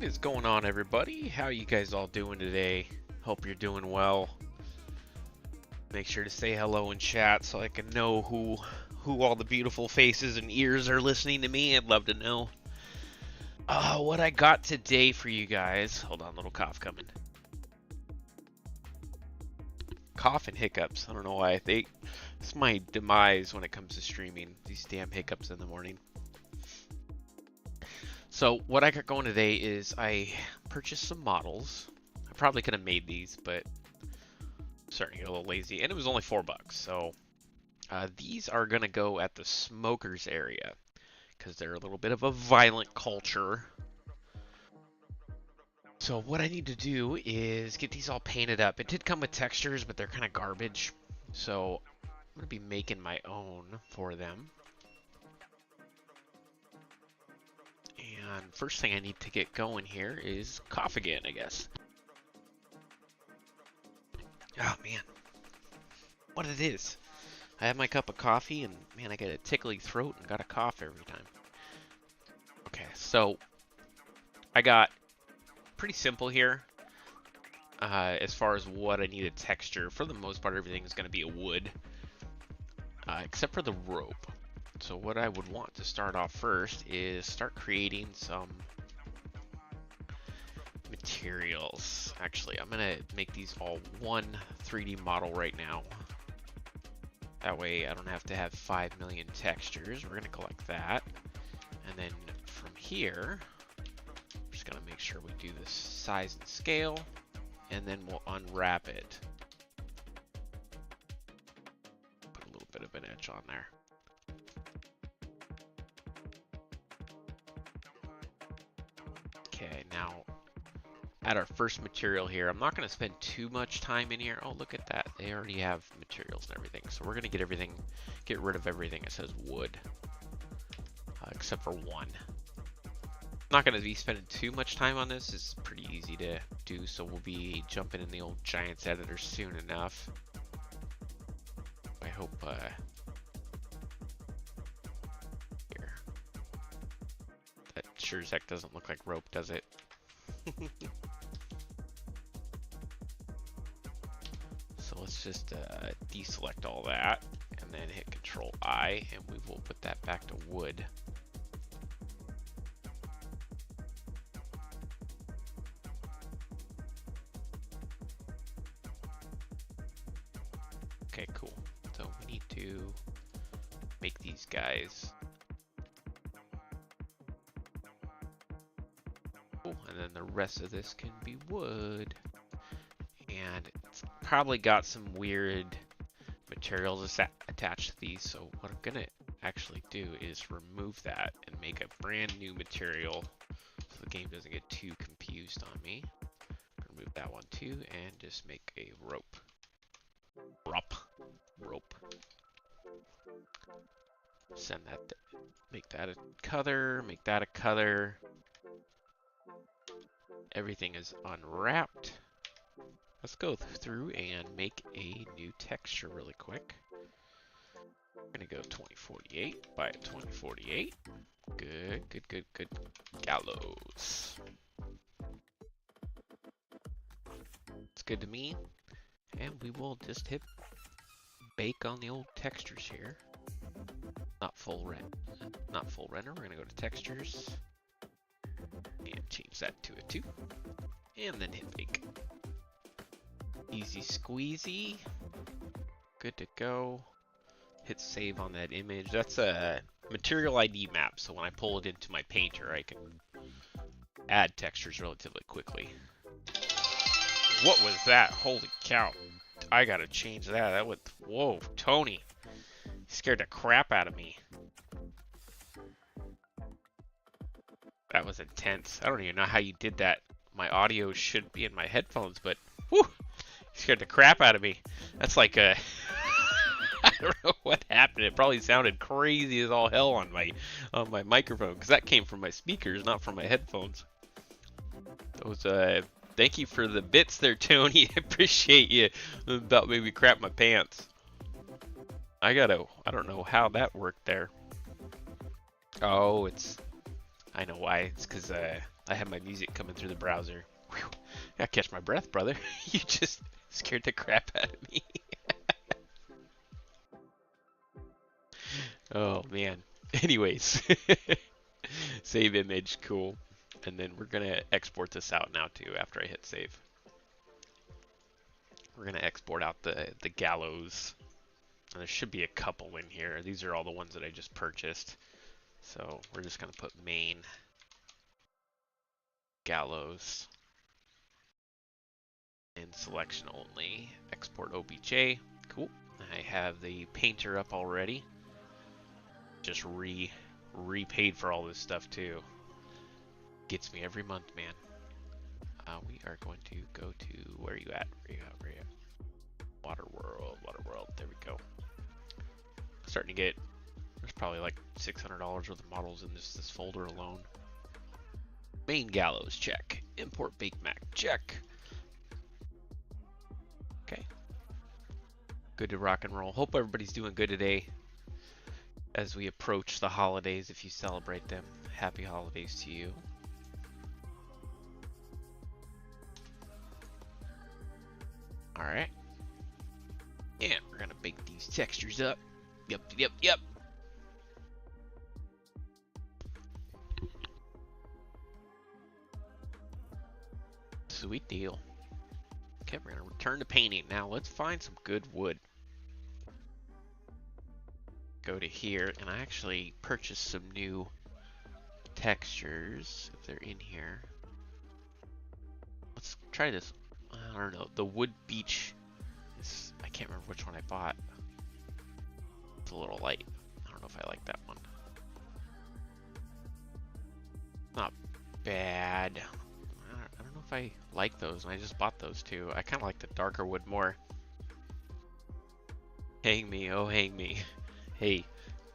is going on, everybody? How you guys all doing today? Hope you're doing well. Make sure to say hello in chat so I can know who all the beautiful faces and ears are listening to me. I'd love to know. What I got today for you guys. Hold on, little cough coming. Cough and hiccups. I don't know why. I think it's my demise when it comes to streaming. These damn hiccups in the morning. So what I got going today is I purchased some models. I probably could have made these, but I'm starting to get a little lazy. And it was only $4. So these are going to go at the smokers area because they're a little bit of a violent culture. So what I need to do is get these all painted up. It did come with textures, but they're kind of garbage. So I'm going to be making my own for them. And first thing I need to get going here is cough again, I guess. Oh man, what it is. I have my cup of coffee and man, I get a tickly throat and got a cough every time. Okay, so I got pretty simple here as far as what I need a texture. For the most part, everything is going to be a wood, except for the rope. So what I would want to start off first is start creating some materials. Actually, I'm gonna make these all one 3D model right now. That way I don't have to have 5 million textures. We're gonna collect that. And then from here, I'm just gonna make sure we do this size and scale, and then we'll unwrap it. Put a little bit of an edge on there. Okay, now add our first material here. I'm not going to spend too much time in here. Oh, look at that. They already have materials and everything. So we're going to get rid of everything that says wood, except for one. I'm not going to be spending too much time on this. It's pretty easy to do, so we'll be jumping in the old Giants editor soon enough. I hope, here. That sure as heck doesn't look like rope, does it? So let's just deselect all that and then hit Control I, and we will put that back to wood. Okay, cool. So we need to make these guys. And then the rest of this can be wood. And it's probably got some weird materials attached to these. So what I'm gonna actually do is remove that and make a brand new material so the game doesn't get too confused on me. Remove that one too and just make a rope. Rope. Send that, make that a color, make that a color. Everything is unwrapped. Let's go through and make a new texture really quick. I'm gonna go 2048 by 2048. Good. Gallows. It's good to me. And we will just hit bake on the old textures here. Not full render. We're gonna go to textures. And change that to a 2. And then hit bake. Easy squeezy. Good to go. Hit save on that image. That's a material ID map, so when I pull it into my painter, I can add textures relatively quickly. What was that? Holy cow. I gotta change that. That would. Whoa, Tony. You scared the crap out of me. That was intense. I don't even know how you did that. My audio should be in my headphones, but whew, you scared the crap out of me. That's like a I don't know what happened. It probably sounded crazy as all hell on my microphone because that came from my speakers, not from my headphones. Those thank you for the bits there, Tony. I appreciate you. About maybe crap my pants. I don't know how that worked there. Oh, I know why. It's because I have my music coming through the browser. Whew. Gotta catch my breath, brother. You just scared the crap out of me. Oh man. Anyways, save image, cool. And then we're gonna export this out now too after I hit save. We're gonna export out the gallows. And there should be a couple in here. These are all the ones that I just purchased. So we're just gonna put main gallows in selection only. Export OBJ. Cool. I have the painter up already. Just repaid for all this stuff too. Gets me every month, man. We are going to go to where are you at? Where are you at? Water World. There we go. Starting to get. There's probably like $600 worth of models in this folder alone. Main gallows, check. Import Bake Mac, check. Okay. Good to rock and roll. Hope everybody's doing good today as we approach the holidays. If you celebrate them, happy holidays to you. All right. And we're gonna bake these textures up. Yep. Sweet deal. Okay, we're gonna return to painting. Now let's find some good wood. Go to here, and I actually purchased some new textures, if they're in here. Let's try this. I don't know. The wood beach is, I can't remember which one I bought. It's a little light. I don't know if I like that one. Not bad. I don't know if I like those, and I just bought those too. I kind of like the darker wood more. Hang me, oh hang me. Hey,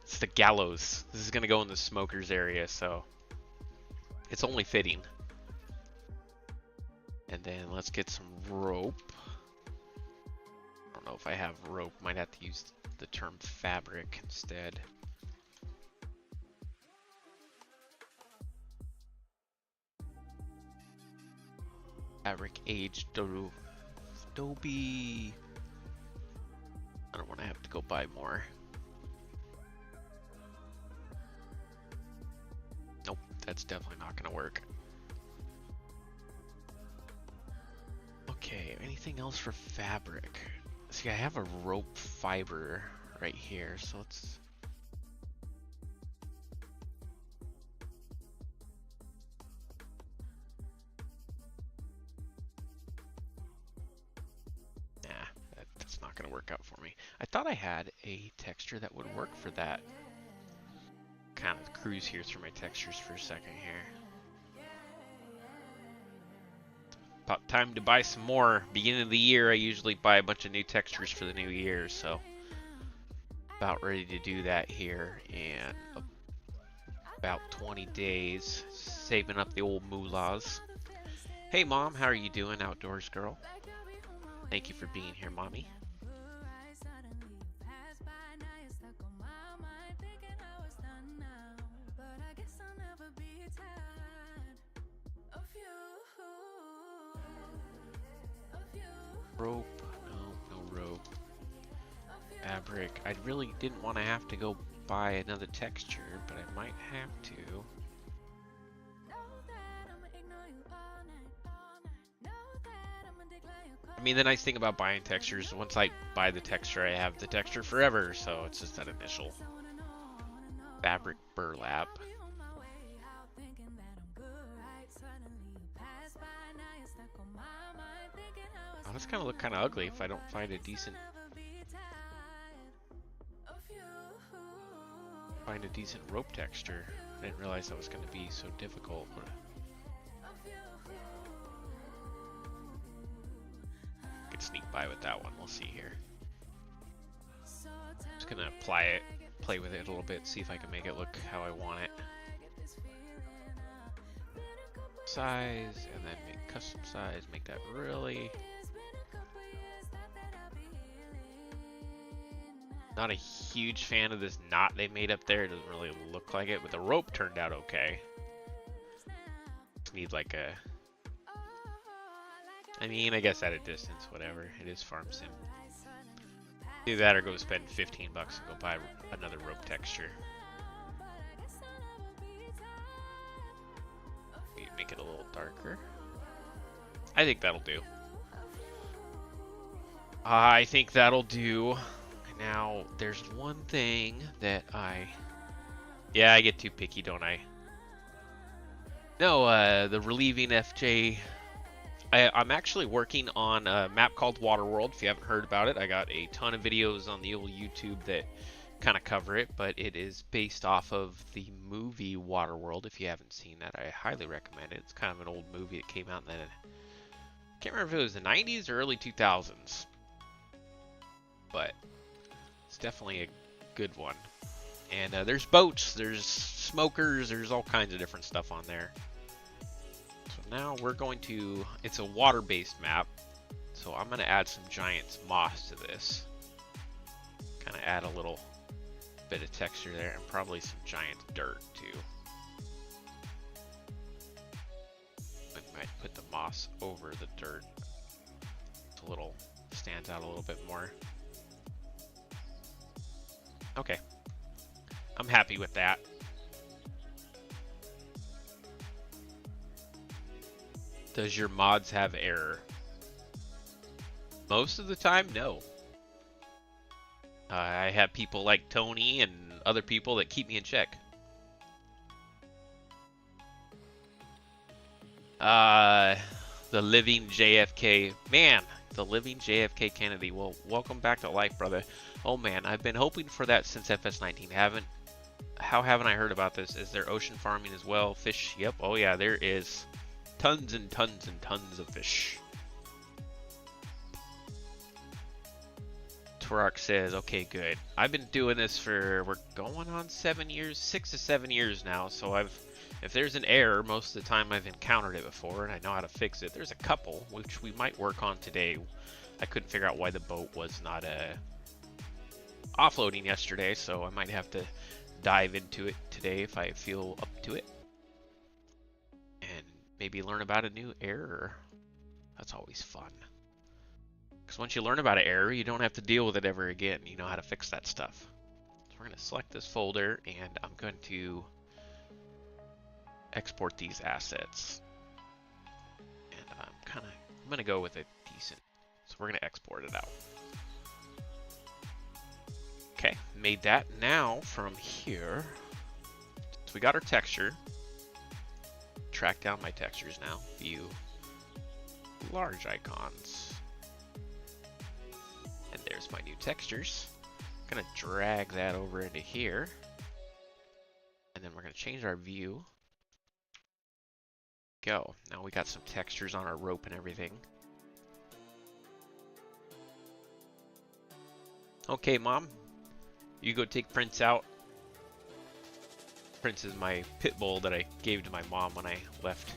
it's the gallows. This is gonna go in the smokers area, so it's only fitting. And then let's get some rope. I don't know if I have rope. Might have to use the term fabric instead. Fabric aged Adobe. I don't want to have to go buy more. Nope, that's definitely not going to work. Okay, anything else for fabric? See, I have a rope fiber right here, so let's... Nah, that's not going to work out for me. I thought I had a texture that would work for that. Kind of cruise here through my textures for a second here. About time to buy some more. Beginning of the year, I usually buy a bunch of new textures for the new year, so about ready to do that here in about 20 days. Saving up the old moolahs. Hey mom, how are you doing, outdoors girl? Thank you for being here, mommy. Rope, no rope. Fabric, I really didn't want to have to go buy another texture, but I might have to. I mean, the nice thing about buying textures, once I buy the texture, I have the texture forever, so it's just that initial fabric burlap. Oh, that's gonna look kind of ugly if I don't find a decent rope texture. I didn't realize that was gonna be so difficult. I could sneak by with that one. We'll see here. Just gonna apply it, play with it a little bit, see if I can make it look how I want it. Size, and then make custom size, make that really... Not a huge fan of this knot they made up there. It doesn't really look like it, but the rope turned out okay. just need like a... I mean, I guess at a distance, whatever. It is farm sim. Do that or go spend 15 bucks and go buy another rope texture. Make it a little darker. I think that'll do. I think that'll do. Now, there's one thing that yeah, I get too picky, don't I? No, the relieving FJ. I'm actually working on a map called Waterworld. If you haven't heard about it, I got a ton of videos on the old YouTube that kind of cover it, but it is based off of the movie Waterworld. If you haven't seen that, I highly recommend it. It's kind of an old movie that came out in the... I can't remember if it was the 90s or early 2000s, but it's definitely a good one. And there's boats, there's smokers, there's all kinds of different stuff on there. So now we're going to, it's a water-based map, so I'm going to add some giant moss to this. Kind of add a little bit of texture there, and probably some giant dirt too. I might put the moss over the dirt. It's a little, stands out a little bit more. Okay. I'm happy with that. Does your mods have error? Most of the time, no. I have people like Tony and other people that keep me in check. The living JFK. Man, the living JFK Kennedy. Well, welcome back to life, brother. Oh man, I've been hoping for that since FS19. How haven't I heard about this? Is there ocean farming as well? Fish? Yep. Oh yeah, there is. Tons and tons and tons of fish. Twerk says, okay, good. I've been doing this for, we're going on 7 years, 6 to 7 years now. So if there's an error, most of the time I've encountered it before and I know how to fix it. There's a couple, which we might work on today. I couldn't figure out why the boat was not offloading yesterday, so I might have to dive into it today if I feel up to it. And maybe learn about a new error. That's always fun. Because once you learn about an error, you don't have to deal with it ever again. You know how to fix that stuff. So we're going to select this folder, and I'm going to export these assets. And I'm going to go with a decent. So we're going to export it out. Okay, made that. Now from here, so we got our texture. Track down my textures now. View large icons. And there's my new textures. I'm gonna drag that over into here. And then we're gonna change our view. Go. Now we got some textures on our rope and everything. Okay, Mom. You go take Prince out. Prince is my pit bull that I gave to my mom when I left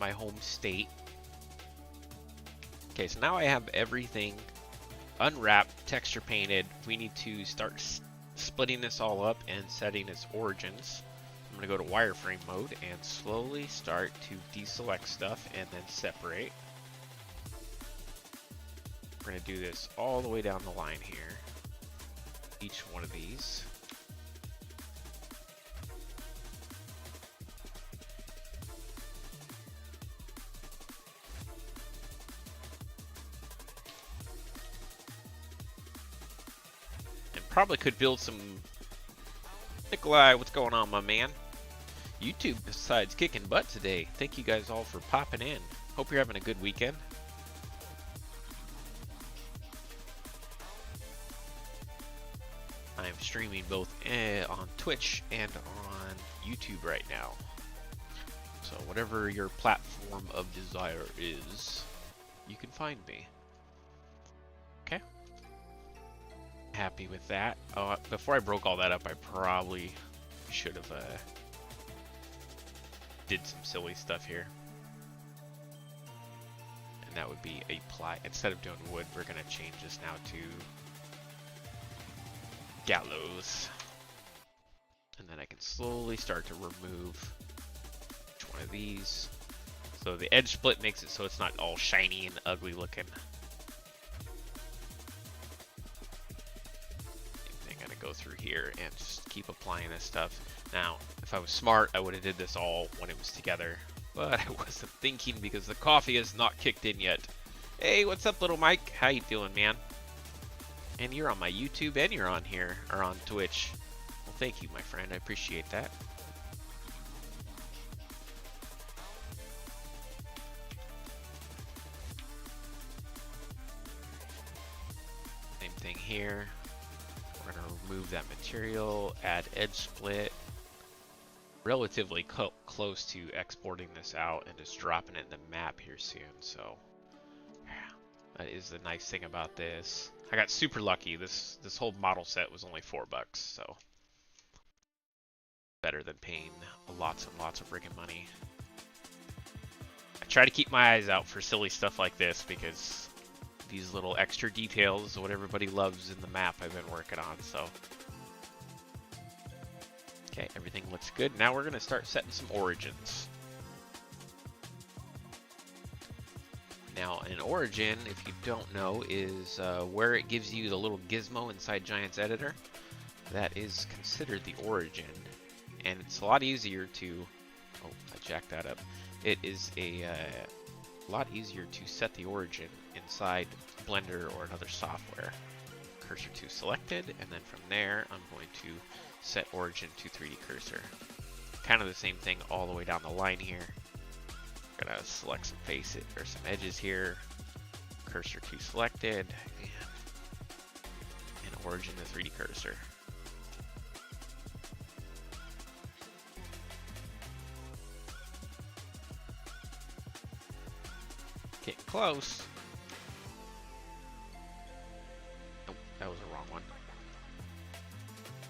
my home state. Okay, so now I have everything unwrapped, texture painted. We need to start splitting this all up and setting its origins. I'm going to go to wireframe mode and slowly start to deselect stuff and then separate. We're going to do this all the way down the line here. Each one of these. And probably could build some... Nikolai, what's going on, my man? YouTube besides kicking butt today. Thank you guys all for popping in. Hope you're having a good weekend. I am streaming both on Twitch and on YouTube right now. So whatever your platform of desire is, you can find me. Okay. Happy with that. Oh, before I broke all that up, I probably should have did some silly stuff here. And that would be a ply. Instead of doing wood, we're going to change this now to gallows. And then I can slowly start to remove one of these. So the edge split makes it so it's not all shiny and ugly looking. I'm gonna go through here and just keep applying this stuff. Now, if I was smart, I would have did this all when it was together, but I wasn't thinking because the coffee has not kicked in yet. Hey, what's up, little Mike? How you doing, man? And you're on my YouTube and you're on here, or on Twitch. Well, thank you, my friend. I appreciate that. Same thing here. We're going to remove that material, add edge split. Relatively close to exporting this out and just dropping it in the map here soon. So that is the nice thing about this. I got super lucky. This whole model set was only $4, so better than paying lots and lots of friggin' money. I try to keep my eyes out for silly stuff like this because these little extra details are what everybody loves in the map I've been working on. So okay, everything looks good. Now we're gonna start setting some origins. Now, an origin, if you don't know, is where it gives you the little gizmo inside Giant's Editor. That is considered the origin, and it's a lot easier to... Oh, I jacked that up. It is a lot easier to set the origin inside Blender or another software. Cursor to selected, and then from there, I'm going to set origin to 3D cursor. Kind of the same thing all the way down the line here. Gonna select some faces or some edges here, cursor to selected, and origin to 3D cursor. Getting close. Nope, that was the wrong one.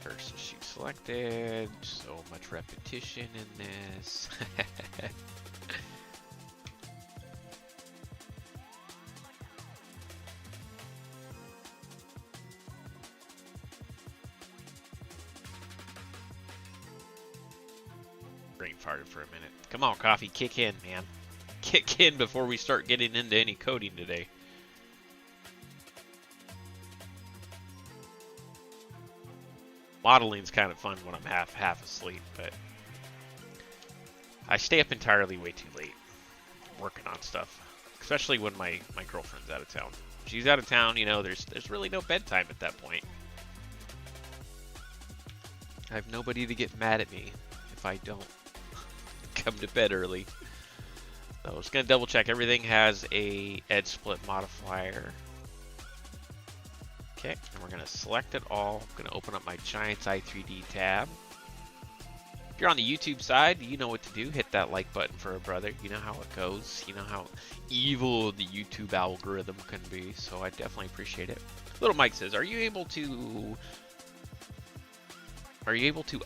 Cursor to selected. So much repetition in this. Brain farted for a minute. Come on, coffee, kick in, man. Kick in before we start getting into any coding today. Modeling's kind of fun when I'm half asleep, but I stay up entirely way too late working on stuff, especially when my girlfriend's out of town. If she's out of town, you know, there's really no bedtime at that point. I have nobody to get mad at me if I don't come to bed early. So I'm just gonna double check everything has a edge split modifier. Okay, and we're gonna select it all. I'm gonna open up my Giant's Eye 3D tab. If you're on the YouTube side, you know what to do. Hit that like button for a brother. You know how it goes. You know how evil the YouTube algorithm can be. So I definitely appreciate it. Little Mike says, are you able to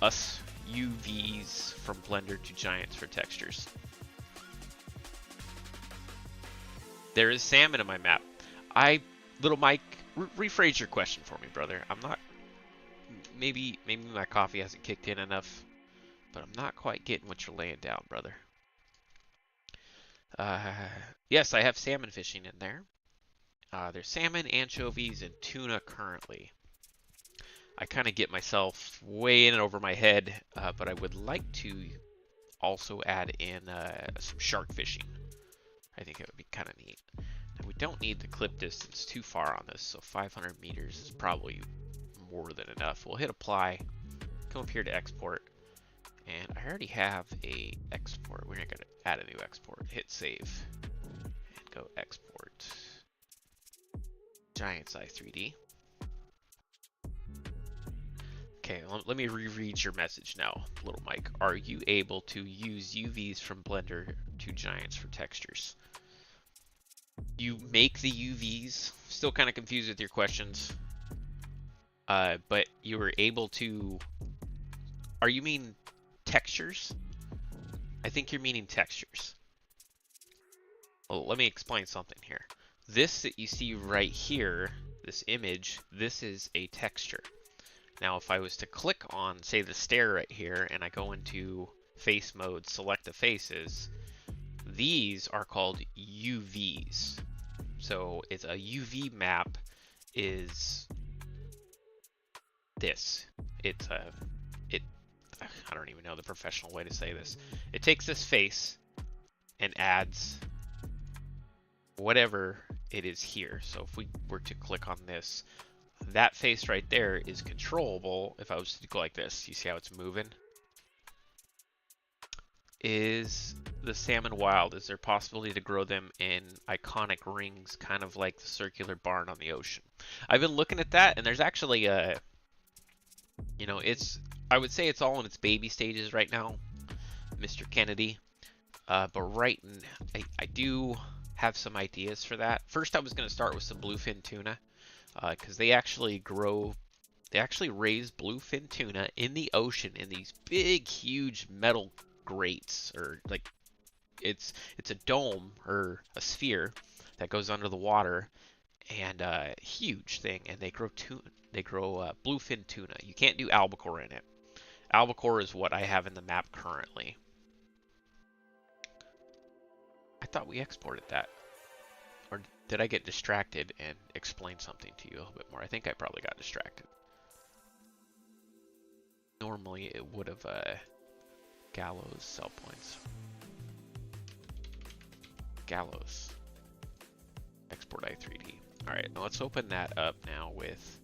us UVs from Blender to Giants for textures? There is salmon in my map. Little Mike, rephrase your question for me, brother. I'm not, maybe my coffee hasn't kicked in enough, but I'm not quite getting what you're laying down, brother. Yes, I have salmon fishing in there. There's salmon, anchovies, and tuna currently. I kind of get myself way in and over my head, but I would like to also add in some shark fishing. I think it would be kind of neat. Now, we don't need the clip distance too far on this, so 500 meters is probably more than enough. We'll hit apply, come up here to export, and I already have a export. We're going to add a new export. Hit save, and go export. Giant's Eye 3D. Okay, let me reread your message now, little Mike. Are you able to use UVs from Blender to Giants for textures? You make the UVs. Still kind of confused with your questions. But you were able to... Are you mean textures? I think you're meaning textures. Well, let me explain something here. This that you see right here, this image, this is a texture. Now, if I was to click on, say, the stair right here, and I go into face mode, select the faces. These are called UVs. So it's a UV map is this. It's a, I don't even know the professional way to say this. It takes this face and adds whatever it is here. So if we were to click on this, that face right there is controllable. If I was to go like this, you see how it's moving? Is the salmon wild? Is there possibility to grow them in iconic rings, kind of like the circular barn on the ocean? I've been looking at that, and there's actually a, you know, I would say it's all in its baby stages right now, Mr. Kennedy. But I do have some ideas for that. First, I was going to start with some bluefin tuna, because they actually raise bluefin tuna in the ocean in these big, huge metal grates, or like it's a dome or a sphere that goes under the water, and a huge thing, and they grow bluefin tuna. You can't do albacore in it. Albacore is what I have in the map currently. I thought we exported that, or did I get distracted and explain something to you a little bit more? I think I probably got distracted. Normally it would have Gallows sell points. Gallows. Export i3D. Alright, let's open that up now with...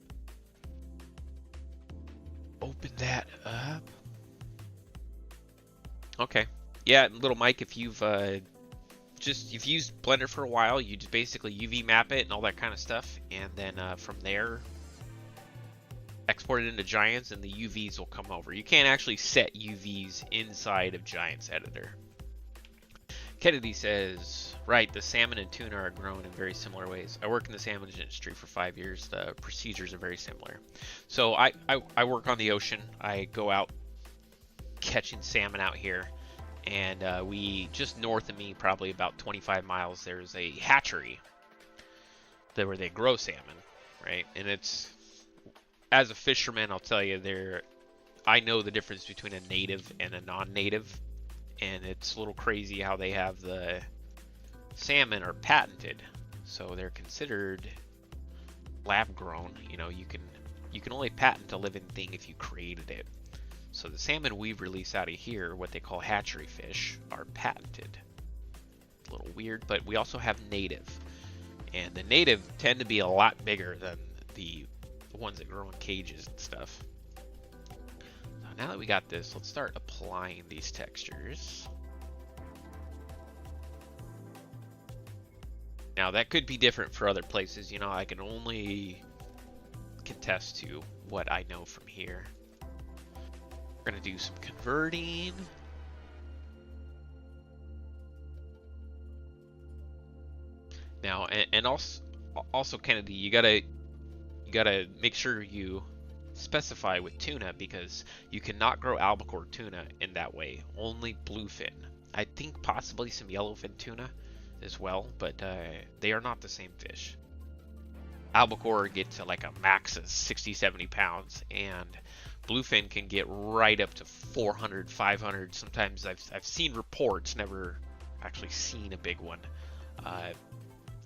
Open that up. Okay. Yeah, little Mike, if you've you've used Blender for a while, you just basically UV map it and all that kind of stuff, and then from there export it into Giants, and the UVs will come over. You can't actually set UVs inside of Giants Editor. Kennedy says, right, the salmon and tuna are grown in very similar ways. I work in the salmon industry for 5 years. The procedures are very similar. So I work on the ocean. I go out catching salmon out here. And we, just north of me, probably about 25 miles, there's a hatchery where they grow salmon, right? And it's, as a fisherman, I'll tell you, I know the difference between a native and a non-native, and it's a little crazy how they have the salmon are patented, so they're considered lab grown. You know, you can only patent a living thing if you created it. So the salmon we've released out of here, what they call hatchery fish, are patented. A little weird, but we also have native, and the native tend to be a lot bigger than the ones that grow in cages and stuff. So now that we got this, let's start applying these textures. Now that could be different for other places. You know, I can only contest to what I know from here. We're gonna do some converting. Now, and also Kennedy, you gotta make sure you specify with tuna, because you cannot grow albacore tuna in that way. Only bluefin. I think possibly some yellowfin tuna as well, but they are not the same fish. Albacore get to like a max of 60-70 pounds, and bluefin can get right up to 400, 500. Sometimes I've seen reports, never actually seen a big one,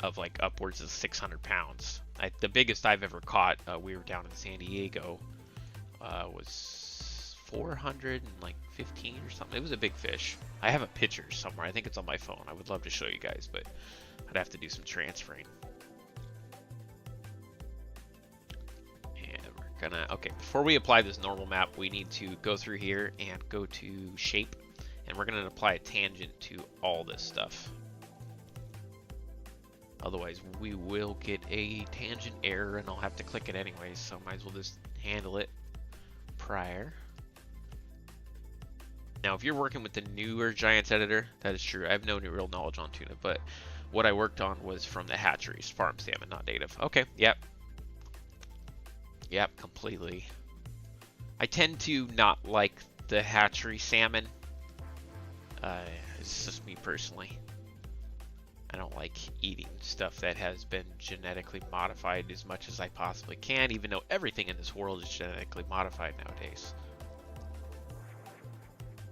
of like upwards of 600 pounds. The biggest I've ever caught, we were down in San Diego, was 415 or something. It was a big fish. I have a picture somewhere. I think it's on my phone. I would love to show you guys, but I'd have to do some transferring. Okay, before we apply this normal map, we need to go through here and go to shape, and we're gonna apply a tangent to all this stuff. Otherwise we will get a tangent error and I'll have to click it anyways, so might as well just handle it prior. Now if you're working with the newer Giants editor, that is true. I have no real knowledge on tuna, but what I worked on was from the hatcheries, farm salmon, not native. Okay, yep. Yep, completely. I tend to not like the hatchery salmon. It's just me personally. I don't like eating stuff that has been genetically modified as much as I possibly can, even though everything in this world is genetically modified nowadays.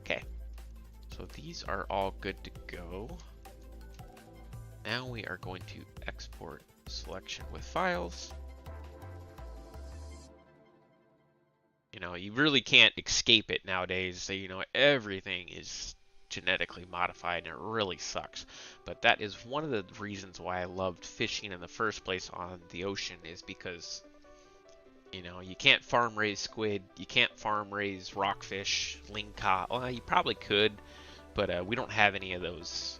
Okay, So these are all good to go. Now we are going to export selection with files. You know, you really can't escape it nowadays. So, you know, everything is genetically modified and it really sucks. But that is one of the reasons why I loved fishing in the first place on the ocean, is because, you know, you can't farm raise squid, you can't farm raise rockfish, lingcod. Well, you probably could, but we don't have any of those.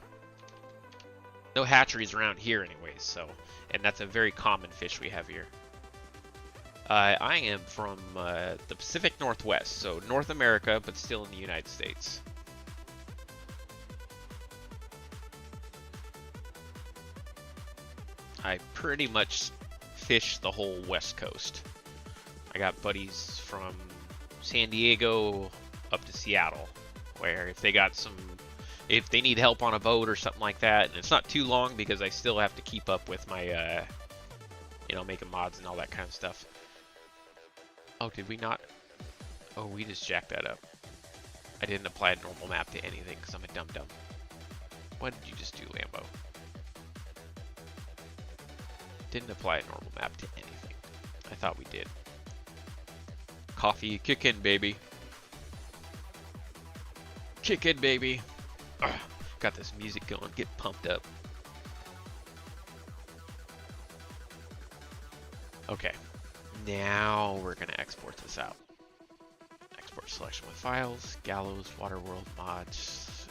No hatcheries around here anyways, so, and that's a very common fish we have here. I am from the Pacific Northwest, so North America, but still in the United States. I pretty much fish the whole West Coast. I got buddies from San Diego up to Seattle, where if they need help on a boat or something like that, and it's not too long because I still have to keep up with my, you know, making mods and all that kind of stuff. Oh, did we not? Oh, we just jacked that up. I didn't apply a normal map to anything because I'm a dum-dum. What did you just do, Lambo? Didn't apply a normal map to anything. I thought we did. Coffee, kick in, baby. Kick in, baby. Ugh, got this music going, get pumped up. Okay, now we're gonna export this out. Export selection with files, Gallows, Waterworld mods.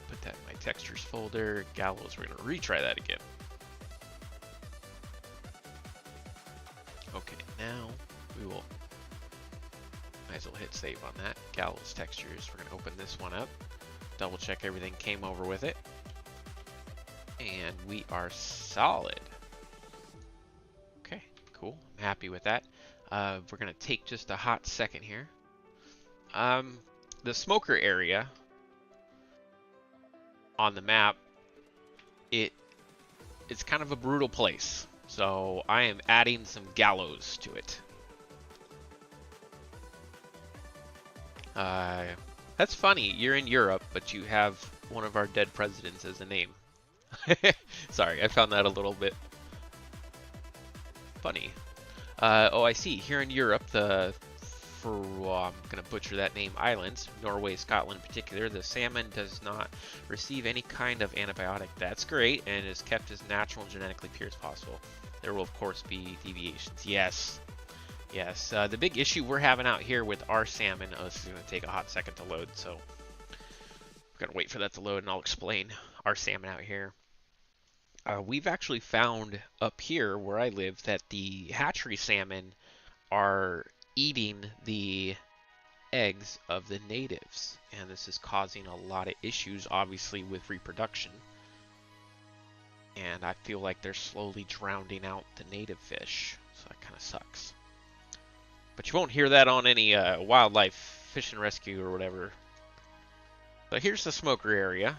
Put that in my textures folder. Gallows, we're gonna retry that again. Okay, now we will, might as well hit save on that. Gallows textures, we're gonna open this one up, double check everything came over with it, and we are solid. Okay, cool, I'm happy with that. We're gonna take just a hot second here. The smoker area on the map, it's kind of a brutal place, so I am adding some gallows to it. That's funny, you're in Europe, but you have one of our dead presidents as a name. Sorry, I found that a little bit funny. Oh, I see, here in Europe, I'm gonna butcher that name, islands, Norway, Scotland in particular, the salmon does not receive any kind of antibiotic. That's great, and is kept as natural and genetically pure as possible. There will, of course, be deviations. Yes. Yes, the big issue we're having out here with our salmon, this is going to take a hot second to load, so I'm going to wait for that to load and I'll explain our salmon out here. We've actually found up here where I live that the hatchery salmon are eating the eggs of the natives, and this is causing a lot of issues, obviously, with reproduction. And I feel like they're slowly drowning out the native fish, so that kind of sucks. But you won't hear that on any wildlife fish and rescue or whatever. So here's the smoker area.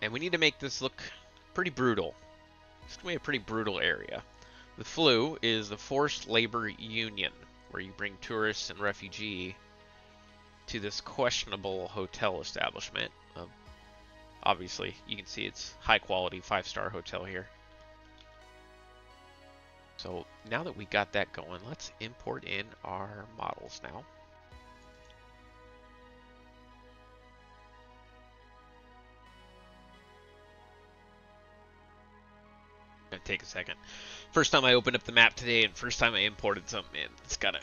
And we need to make this look pretty brutal. It's going to be a pretty brutal area. The FLU is the Forced Labor Union, where you bring tourists and refugee to this questionable hotel establishment. Obviously, you can see it's high quality 5-star hotel here. So now that we got that going, let's import in our models now. Gonna take a second. First time I opened up the map today, and first time I imported something in. It's gotta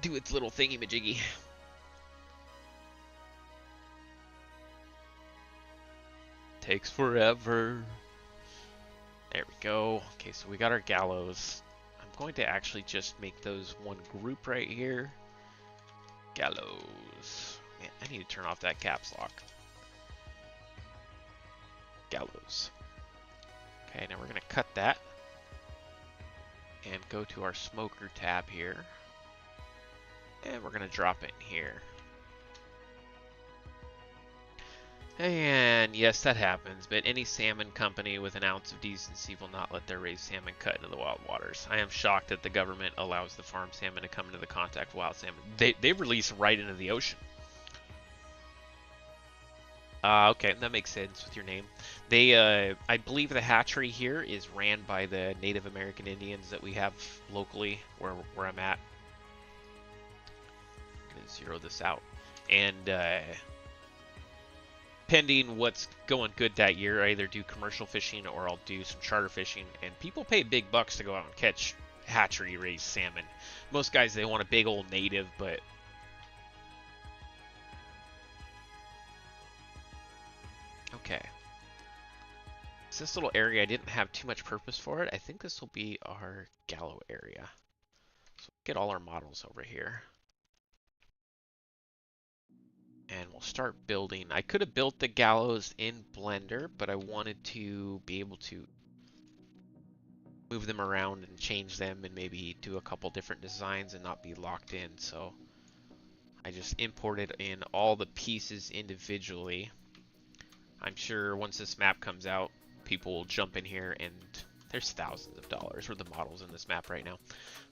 do its little thingy-majiggy. Takes forever. There we go. Okay, so we got our gallows. I'm going to actually just make those one group right here. Gallows. Man, I need to turn off that caps lock. Gallows. Okay, now we're going to cut that. And go to our smoker tab here. And we're going to drop it in here. And yes, that happens, but any salmon company with an ounce of decency will not let their raised salmon cut into the wild waters. I am shocked that the government allows the farm salmon to come into the contact with wild salmon. They release right into the ocean. Okay, that makes sense with your name. I believe the hatchery here is ran by the Native American Indians that we have locally where I'm at. I'm gonna zero this out. And, pending what's going good that year, I either do commercial fishing or I'll do some charter fishing. And people pay big bucks to go out and catch hatchery raised salmon. Most guys, they want a big old native, but okay. So this little area, I didn't have too much purpose for it. I think this will be our gallow area. So get all our models over here. And we'll start building. I could have built the gallows in Blender, but I wanted to be able to move them around and change them and maybe do a couple different designs and not be locked in. So I just imported in all the pieces individually. I'm sure once this map comes out, people will jump in here, and there's thousands of dollars worth of models in this map right now.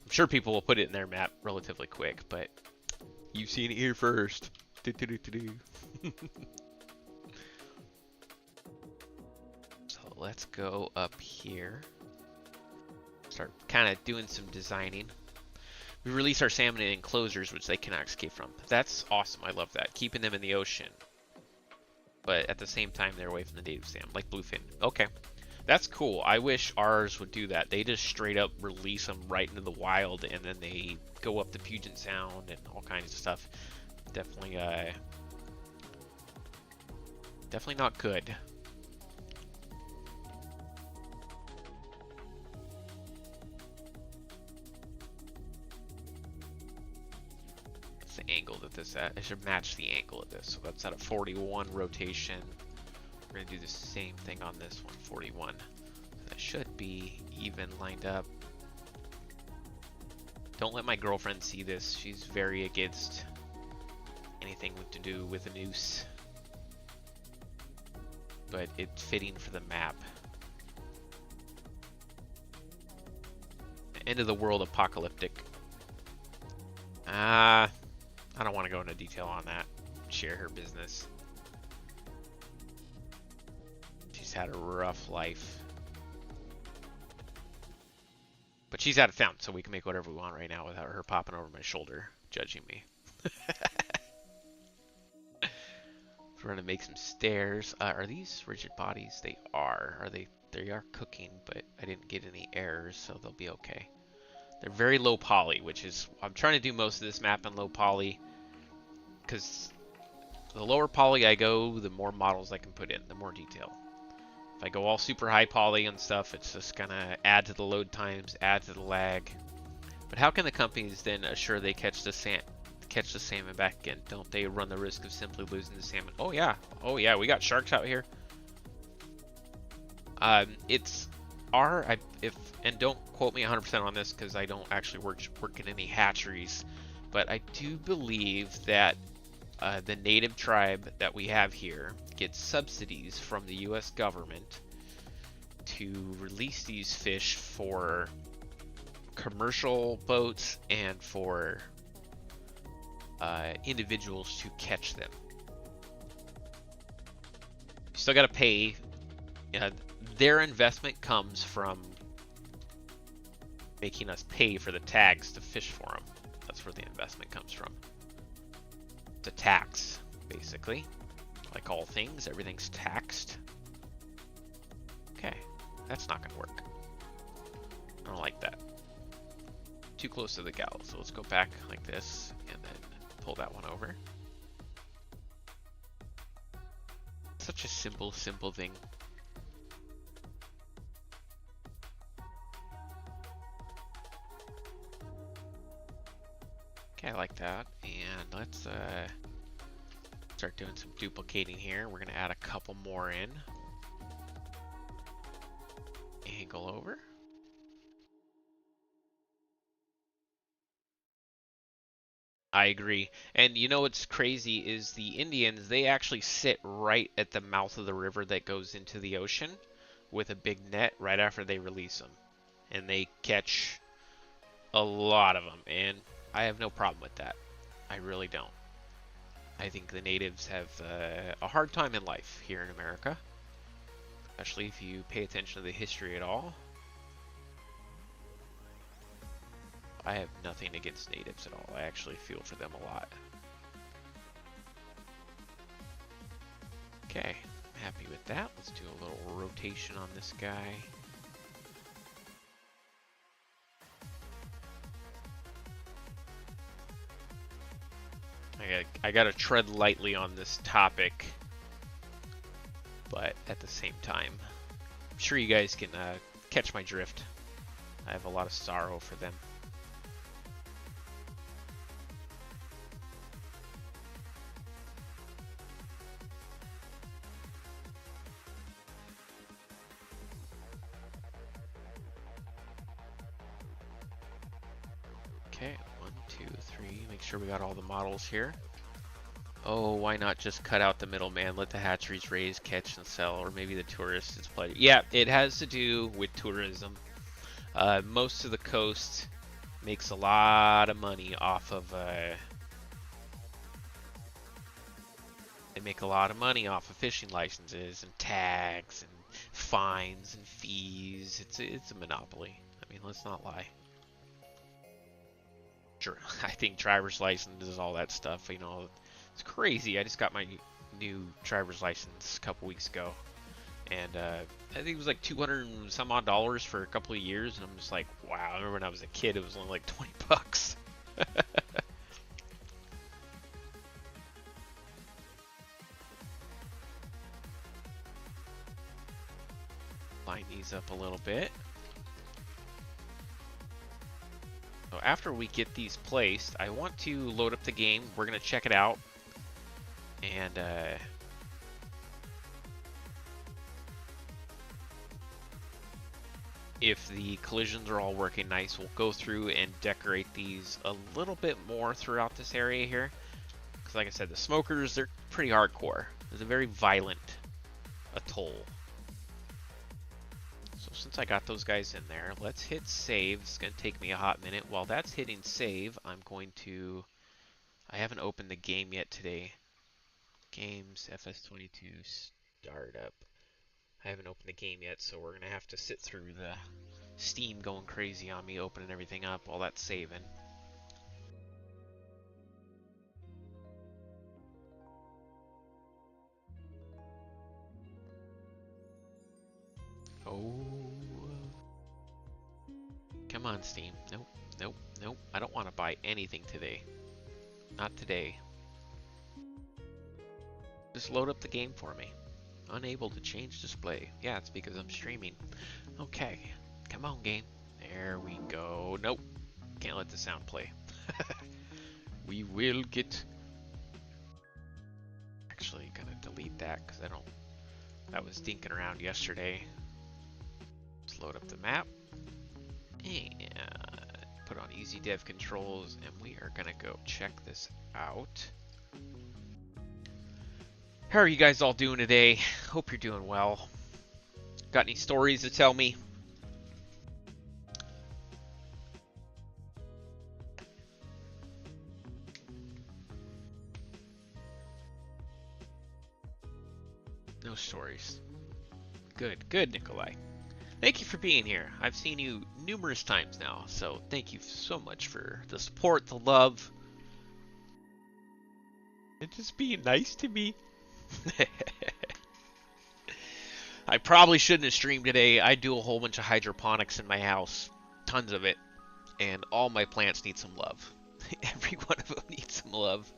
I'm sure people will put it in their map relatively quick, but you've seen it here first. So let's go up here. Start kind of doing some designing. We release our salmon in enclosures, which they cannot escape from. That's awesome. I love that. Keeping them in the ocean, but at the same time, they're away from the native salmon, like bluefin. Okay. That's cool. I wish ours would do that. They just straight up release them right into the wild, and then they go up the Puget Sound and all kinds of stuff. Definitely, definitely not good. That's the angle that this at. I should match the angle of this. So that's at a 41 rotation. We're gonna do the same thing on this one, 41. That should be even lined up. Don't let my girlfriend see this. She's very against anything to do with a noose. But it's fitting for the map. End of the world apocalyptic. I don't want to go into detail on that. Share her business. She's had a rough life. But she's out of town, so we can make whatever we want right now without her popping over my shoulder, judging me. We're gonna make some stairs. Are these rigid bodies? They are. Are they? They are cooking, but I didn't get any errors, so they'll be okay. They're very low poly, which is I'm trying to do most of this map in low poly, because the lower poly I go, the more models I can put in, the more detail. If I go all super high poly and stuff, it's just gonna add to the load times, add to the lag. But how can the companies then assure they catch the salmon back again? Don't they run the risk of simply losing the salmon? Oh yeah, we got sharks out here. It's and don't quote me 100% on this because I don't actually work in any hatcheries, but I do believe that the native tribe that we have here gets subsidies from the U.S. government to release these fish for commercial boats and for individuals to catch them. You still got to pay. Their investment comes from making us pay for the tags to fish for them. That's where the investment comes from. It's a tax, basically. Like all things, everything's taxed. Okay, that's not gonna work. I don't like that. Too close to the gallows, so let's go back like this and then pull that one over. Such a simple thing. Okay, I like that. And let's start doing some duplicating here. We're gonna add a couple more in. Angle over. I agree. And you know what's crazy is the Indians, they actually sit right at the mouth of the river that goes into the ocean with a big net right after they release them. And they catch a lot of them. And I have no problem with that. I really don't. I think the natives have a hard time in life here in America, especially if you pay attention to the history at all. I have nothing against natives at all. I actually feel for them a lot. Okay, I'm happy with that. Let's do a little rotation on this guy. I gotta tread lightly on this topic, but at the same time, I'm sure you guys can catch my drift. I have a lot of sorrow for them. Okay, 1, 2, 3. Make sure we got all the models here. Oh, why not just cut out the middleman, let the hatcheries raise, catch, and sell, or maybe the tourists. It's pleasure. Yeah, it has to do with tourism. Most of the coast makes a lot of money off of. They make a lot of money off of fishing licenses and tags and fines and fees. It's a monopoly. I mean, let's not lie. Sure, I think driver's licenses, all that stuff. You know, it's crazy. I just got my new driver's license a couple weeks ago, and I think it was like 200 and some odd dollars for a couple of years, and I'm just like, wow. I remember when I was a kid, it was only like 20 bucks. Line these up a little bit. So after we get these placed, I want to load up the game. We're gonna check it out, and if the collisions are all working nice, we'll go through and decorate these a little bit more throughout this area here. Because like I said, the smokers, they're pretty hardcore. It's a very violent atoll. So since I got those guys in there, let's hit save. It's going to take me a hot minute. While that's hitting save, I'm going to... I haven't opened the game yet today. Games, FS22, startup. I haven't opened the game yet, so we're going to have to sit through the Steam going crazy on me, opening everything up while that's saving. Oh. Come on, Steam. Nope, nope, nope. I don't want to buy anything today. Not today. Just load up the game for me. Unable to change display. Yeah, it's because I'm streaming. Okay. Come on, game. There we go. Nope. Can't let the sound play. We will get... Actually, gonna delete that because I don't... That was dinking around yesterday. Let's load up the map. And put on easy dev controls, and we are gonna go check this out. How are you guys all doing today? Hope you're doing well. Got any stories to tell me? No stories. Good, good, Nikolai. Thank you for being here. I've seen you numerous times now, so thank you so much for the support, the love, and just being nice to me. I probably shouldn't have streamed today. I do a whole bunch of hydroponics in my house. Tons of it. And all my plants need some love. Every one of them needs some love.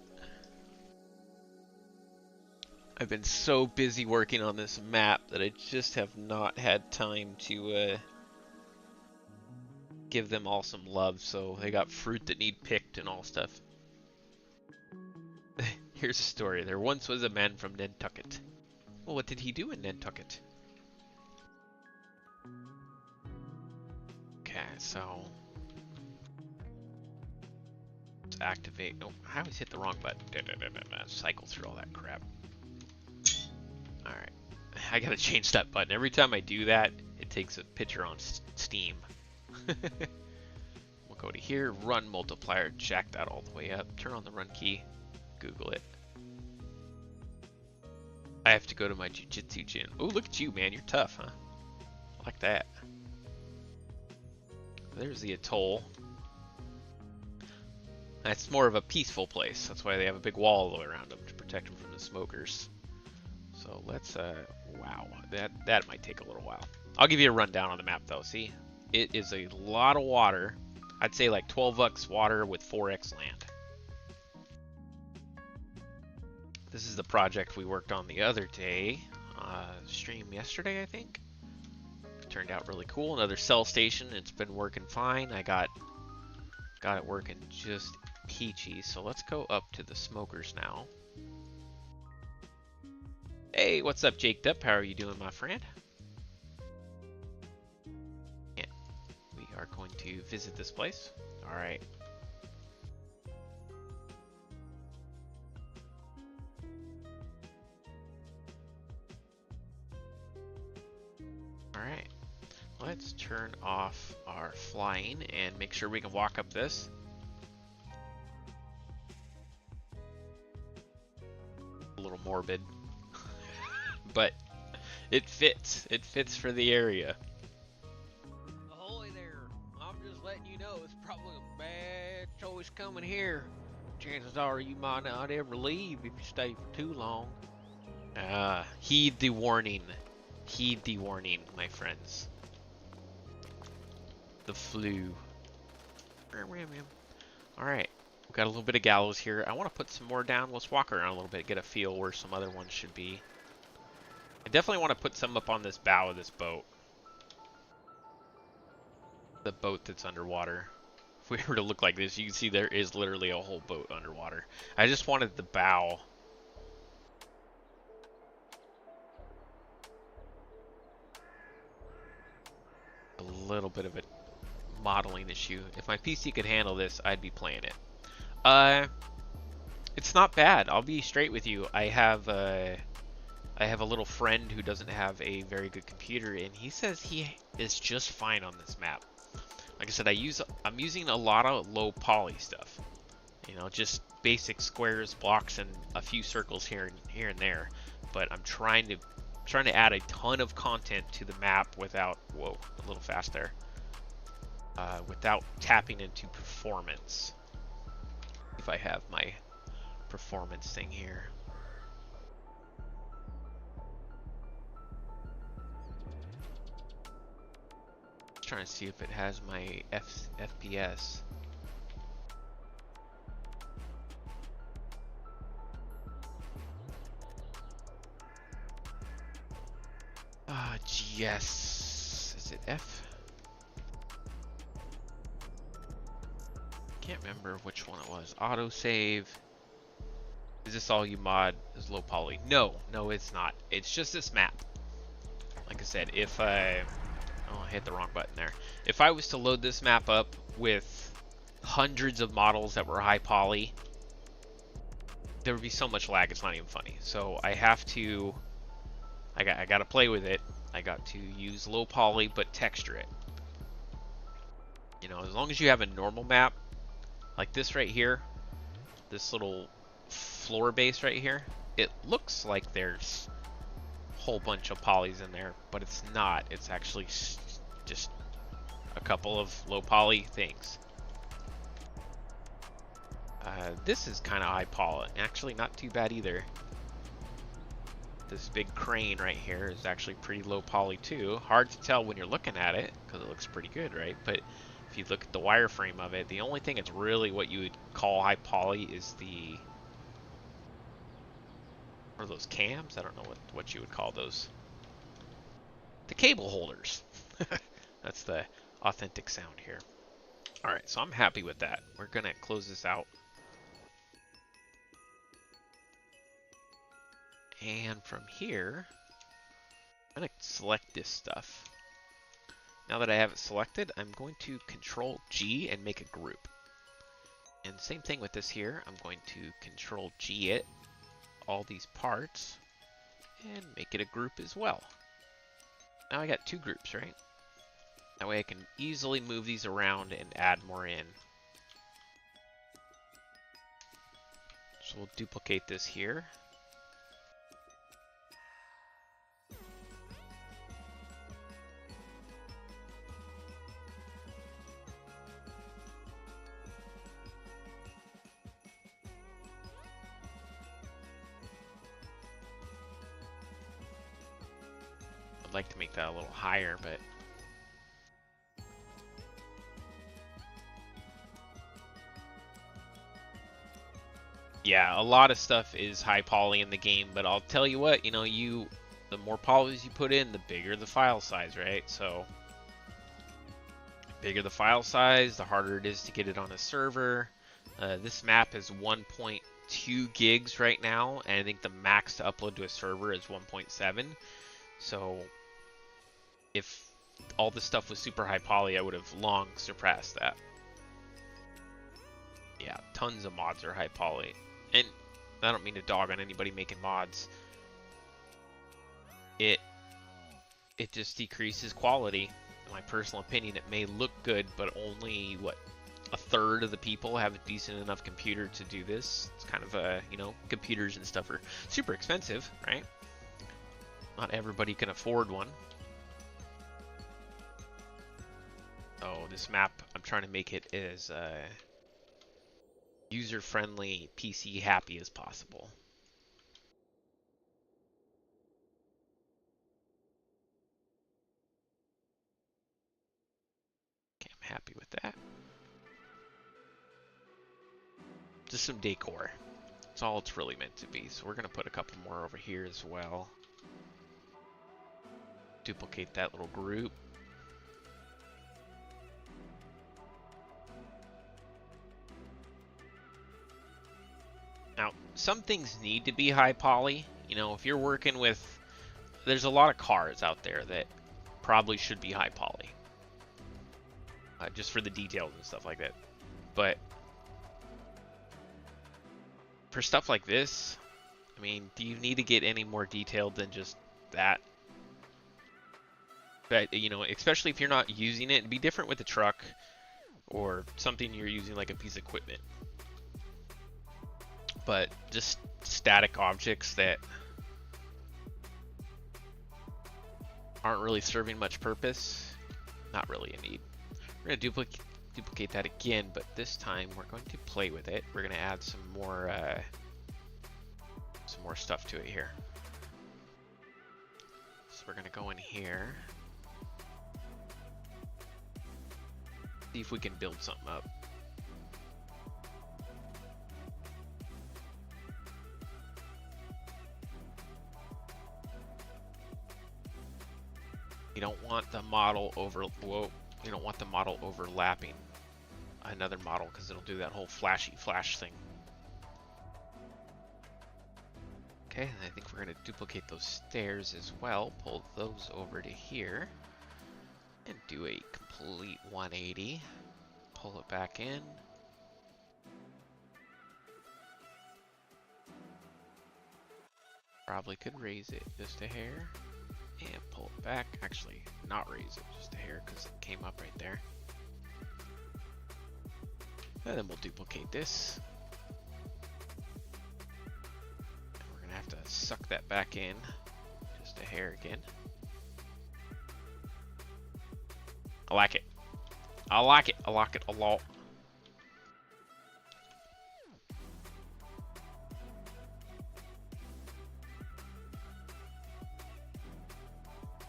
I've been so busy working on this map that I just have not had time to give them all some love. So they got fruit that need picked and all stuff. Here's a story. There once was a man from Nantucket. Well, what did he do in Nantucket? Okay, so activate. Oh, I always hit the wrong button. Cycle through all that crap. Alright. I gotta change that button. Every time I do that, it takes a picture on Steam. We'll go to here, run multiplier, jack that all the way up, turn on the run key, Google it. I have to go to my jiu-jitsu gym. Oh, look at you, man. You're tough, huh? I like that. There's the atoll. That's more of a peaceful place. That's why they have a big wall all the way around them to protect them from the smokers. So let's, wow, that might take a little while. I'll give you a rundown on the map though. See, it is a lot of water. I'd say like 12x water with 4x land. This is the project we worked on the other day, stream yesterday, I think. It turned out really cool. Another cell station. It's been working fine. I got it working just peachy. So let's go up to the smokers now. Hey, what's up, Jaked Up? How are you doing, my friend? Yeah, we are going to visit this place. All right. All right. Let's turn off our flying and make sure we can walk up this. A little morbid. But it fits. It fits for the area. Ahoy there. I'm just letting you know it's probably a bad choice coming here. Chances are you might not ever leave if you stay for too long. Heed the warning. Heed the warning, my friends. The flu. Alright. We've got a little bit of gallows here. I want to put some more down. Let's walk around a little bit, get a feel where some other ones should be. I definitely want to put some up on this bow of this boat. The boat that's underwater. If we were to look like this, you can see there is literally a whole boat underwater. I just wanted the bow. A little bit of a modeling issue. If my PC could handle this, I'd be playing it. It's not bad. I'll be straight with you. I have a little friend who doesn't have a very good computer, and he says he is just fine on this map. Like I said, I'm using a lot of low poly stuff. You know, just basic squares, blocks, and a few circles here and there. But I'm trying to add a ton of content to the map without, whoa, a little fast there. Without tapping into performance. If I have my performance thing here. Trying to see if it has my FPS. Yes. Is it F? Can't remember which one it was. Autosave. Is this all you mod? Is low poly? No, it's not. It's just this map. Like I said, if I hit the wrong button there. If I was to load this map up with hundreds of models that were high poly, there would be so much lag, it's not even funny. So I have to, I got to play with it. I got to use low poly, but texture it. You know, as long as you have a normal map, like this right here, this little floor base right here, it looks like there's a whole bunch of polys in there, but it's not. It's actually just a couple of low poly things. This is kind of high poly. Actually, not too bad either. This big crane right here is actually pretty low poly too. Hard to tell when you're looking at it because it looks pretty good, right? But if you look at the wireframe of it, the only thing that's really what you would call high poly is the, what are those cams? I don't know what you would call those. The cable holders. That's the authentic sound here. All right, so I'm happy with that. We're gonna close this out. And from here, I'm gonna select this stuff. Now that I have it selected, I'm going to Control G and make a group. And same thing with this here. I'm going to Control G it, all these parts, and make it a group as well. Now I got 2 groups, right? That way I can easily move these around and add more in. So we'll duplicate this here. I'd like to make that a little higher, but yeah, a lot of stuff is high poly in the game, but I'll tell you what, you know, the more polys you put in, the bigger the file size, right? So bigger the file size, the harder it is to get it on a server. This map is 1.2 gigs right now, and I think the max to upload to a server is 1.7. So if all this stuff was super high poly, I would have long surpassed that. Yeah, tons of mods are high poly. And I don't mean to dog on anybody making mods. It just decreases quality. In my personal opinion, it may look good, but only, what, a third of the people have a decent enough computer to do this. It's kind of a, you know, computers and stuff are super expensive, right? Not everybody can afford one. Oh, this map, I'm trying to make it as user-friendly, PC-happy as possible. Okay, I'm happy with that. Just some decor. That's all it's really meant to be. So we're going to put a couple more over here as well. Duplicate that little group. Now, some things need to be high poly. You know, if you're working with... There's a lot of cars out there that probably should be high poly. Just for the details and stuff like that. But for stuff like this, I mean, do you need to get any more detailed than just that? But, you know, especially if you're not using it, it'd be different with a truck or something you're using like a piece of equipment. But just static objects that aren't really serving much purpose, not really a need. We're going to duplicate that again, but this time we're going to play with it. We're going to add some more stuff to it here. So we're going to go in here. See if we can build something up. You don't want the model you don't want the model overlapping another model because it'll do that whole flash thing. Okay, and I think we're going to duplicate those stairs as well. Pull those over to here and do a complete 180. Pull it back in. Probably could raise it just a hair. And pull it back. Actually, not raise it just a hair because it came up right there. And then we'll duplicate this. And we're going to have to suck that back in just a hair again. I like it. I like it. I like it a lot.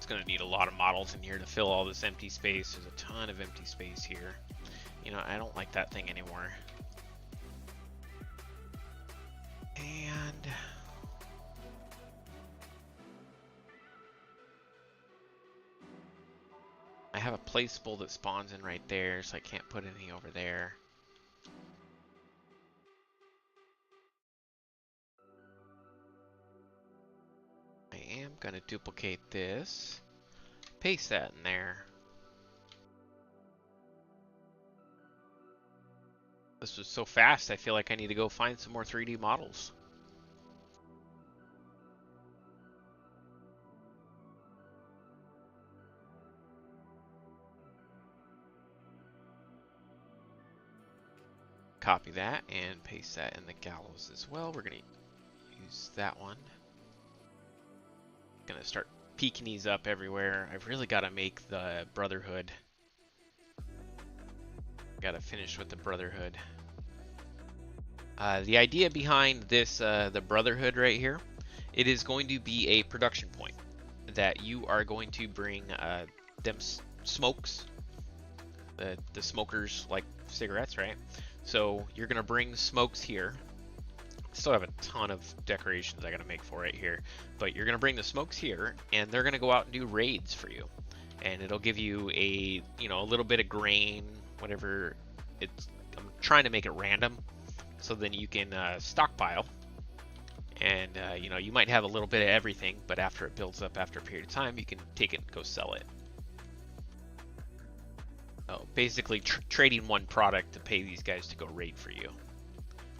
Going to need a lot of models in here to fill all this empty space. There's a ton of empty space here. You know, I don't like that thing anymore. And I have a placeable that spawns in right there, so I can't put any over there. I am going to duplicate this, paste that in there. This was so fast, I feel like I need to go find some more 3D models. Copy that and paste that in the gallows as well. We're going to use that one. Gonna start peeking these up everywhere. I've really got to make the Brotherhood. Got to finish with the Brotherhood. The idea behind this, the Brotherhood right here, it is going to be a production point that you are going to bring them smokes. The smokers like cigarettes, right? So you're gonna bring smokes here. Still have a ton of decorations I gotta make for it here, but you're gonna bring the smokes here, and they're gonna go out and do raids for you, and it'll give you a a little bit of grain, whatever. I'm trying to make it random, so then you can stockpile, and you might have a little bit of everything, but after it builds up after a period of time, you can take it and go sell it. Oh, basically trading one product to pay these guys to go raid for you.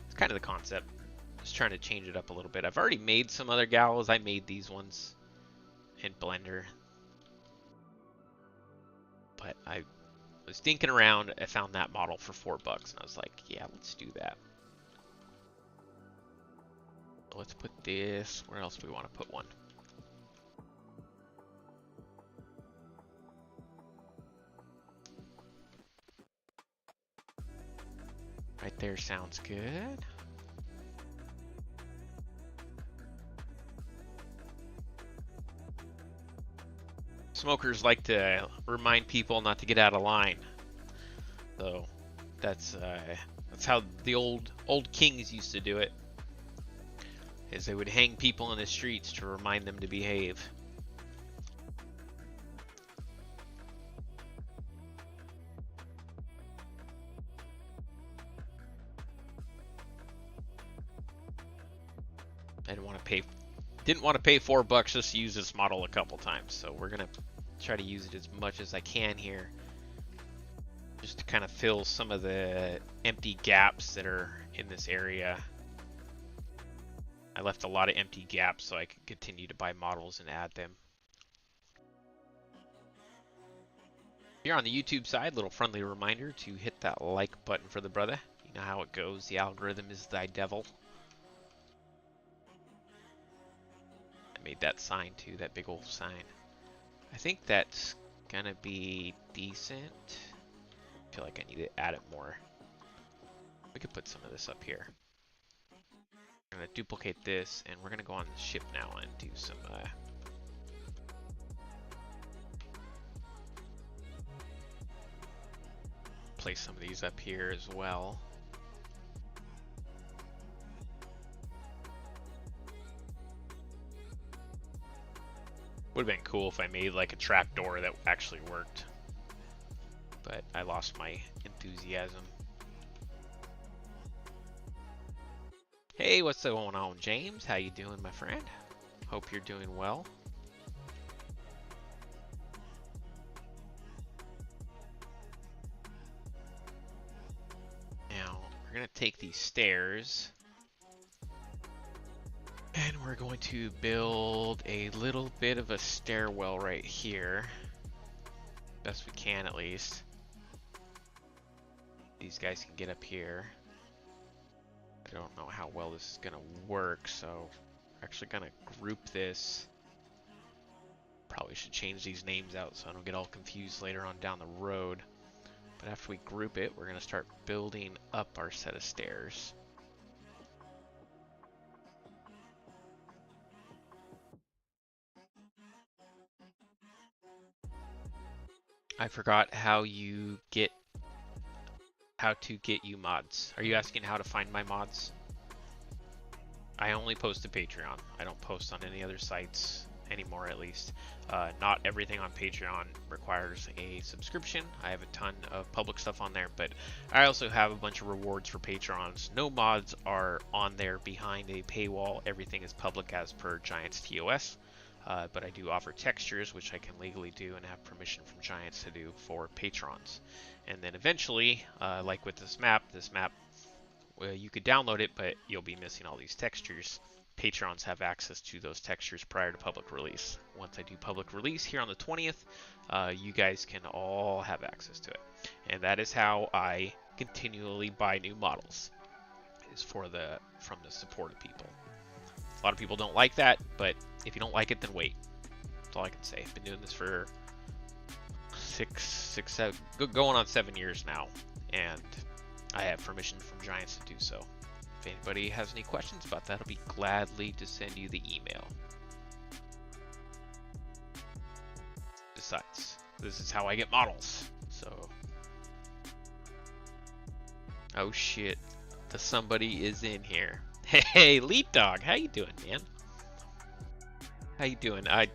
It's kind of the concept. Just trying to change it up a little bit. I've already made some other gallows. I made these ones in Blender. But I was thinking around. I found that model for $4 and I was like, yeah, let's do that. Let's put this. Where else do we want to put one? Right there sounds good. Smokers like to remind people not to get out of line. So that's how the old kings used to do it. Is they would hang people in the streets to remind them to behave. Didn't want to pay $4 just to use this model a couple times, so we're gonna try to use it as much as I can here, just to kind of fill some of the empty gaps that are in this area. I left a lot of empty gaps so I can continue to buy models and add them. Here on the YouTube side, little friendly reminder to hit that like button for the brother. You know how it goes, the algorithm is thy devil. I made that sign too, that big old sign. I think that's gonna be decent. I feel like I need to add it more. We could put some of this up here. I'm gonna duplicate this, and we're gonna go on the ship now and do some place some of these up here as well. Would have been cool if I made like a trapdoor that actually worked, but I lost my enthusiasm. Hey, what's going on, James? How you doing, my friend? Hope you're doing well. Now, we're gonna take these stairs and we're going to build a little bit of a stairwell right here. Best we can, at least. These guys can get up here. I don't know how well this is gonna work, so I'm actually gonna group this. Probably should change these names out so I don't get all confused later on down the road. But after we group it, we're gonna start building up our set of stairs. I forgot how to get you mods. Are you asking how to find my mods? I only post to Patreon. I don't post on any other sites anymore, at least. Not everything on Patreon requires a subscription. I have a ton of public stuff on there, but I also have a bunch of rewards for patrons. No mods are on there behind a paywall. Everything is public as per Giants TOS. But I do offer textures, which I can legally do and have permission from Giants to do for patrons. And then eventually, like with this map well, you could download it, but you'll be missing all these textures. Patrons have access to those textures prior to public release. Once I do public release here on the 20th, you guys can all have access to it. And that is how I continually buy new models, is from the supported people. A lot of people don't like that, but if you don't like it, then wait. That's all I can say. I've been doing this for going on 7 years now, and I have permission from Giants to do so. If anybody has any questions about that, I'll be gladly to send you the email. Besides, this is how I get models. So, oh shit, somebody is in here. Hey, Lead Dog, how you doing, man? How you doing? I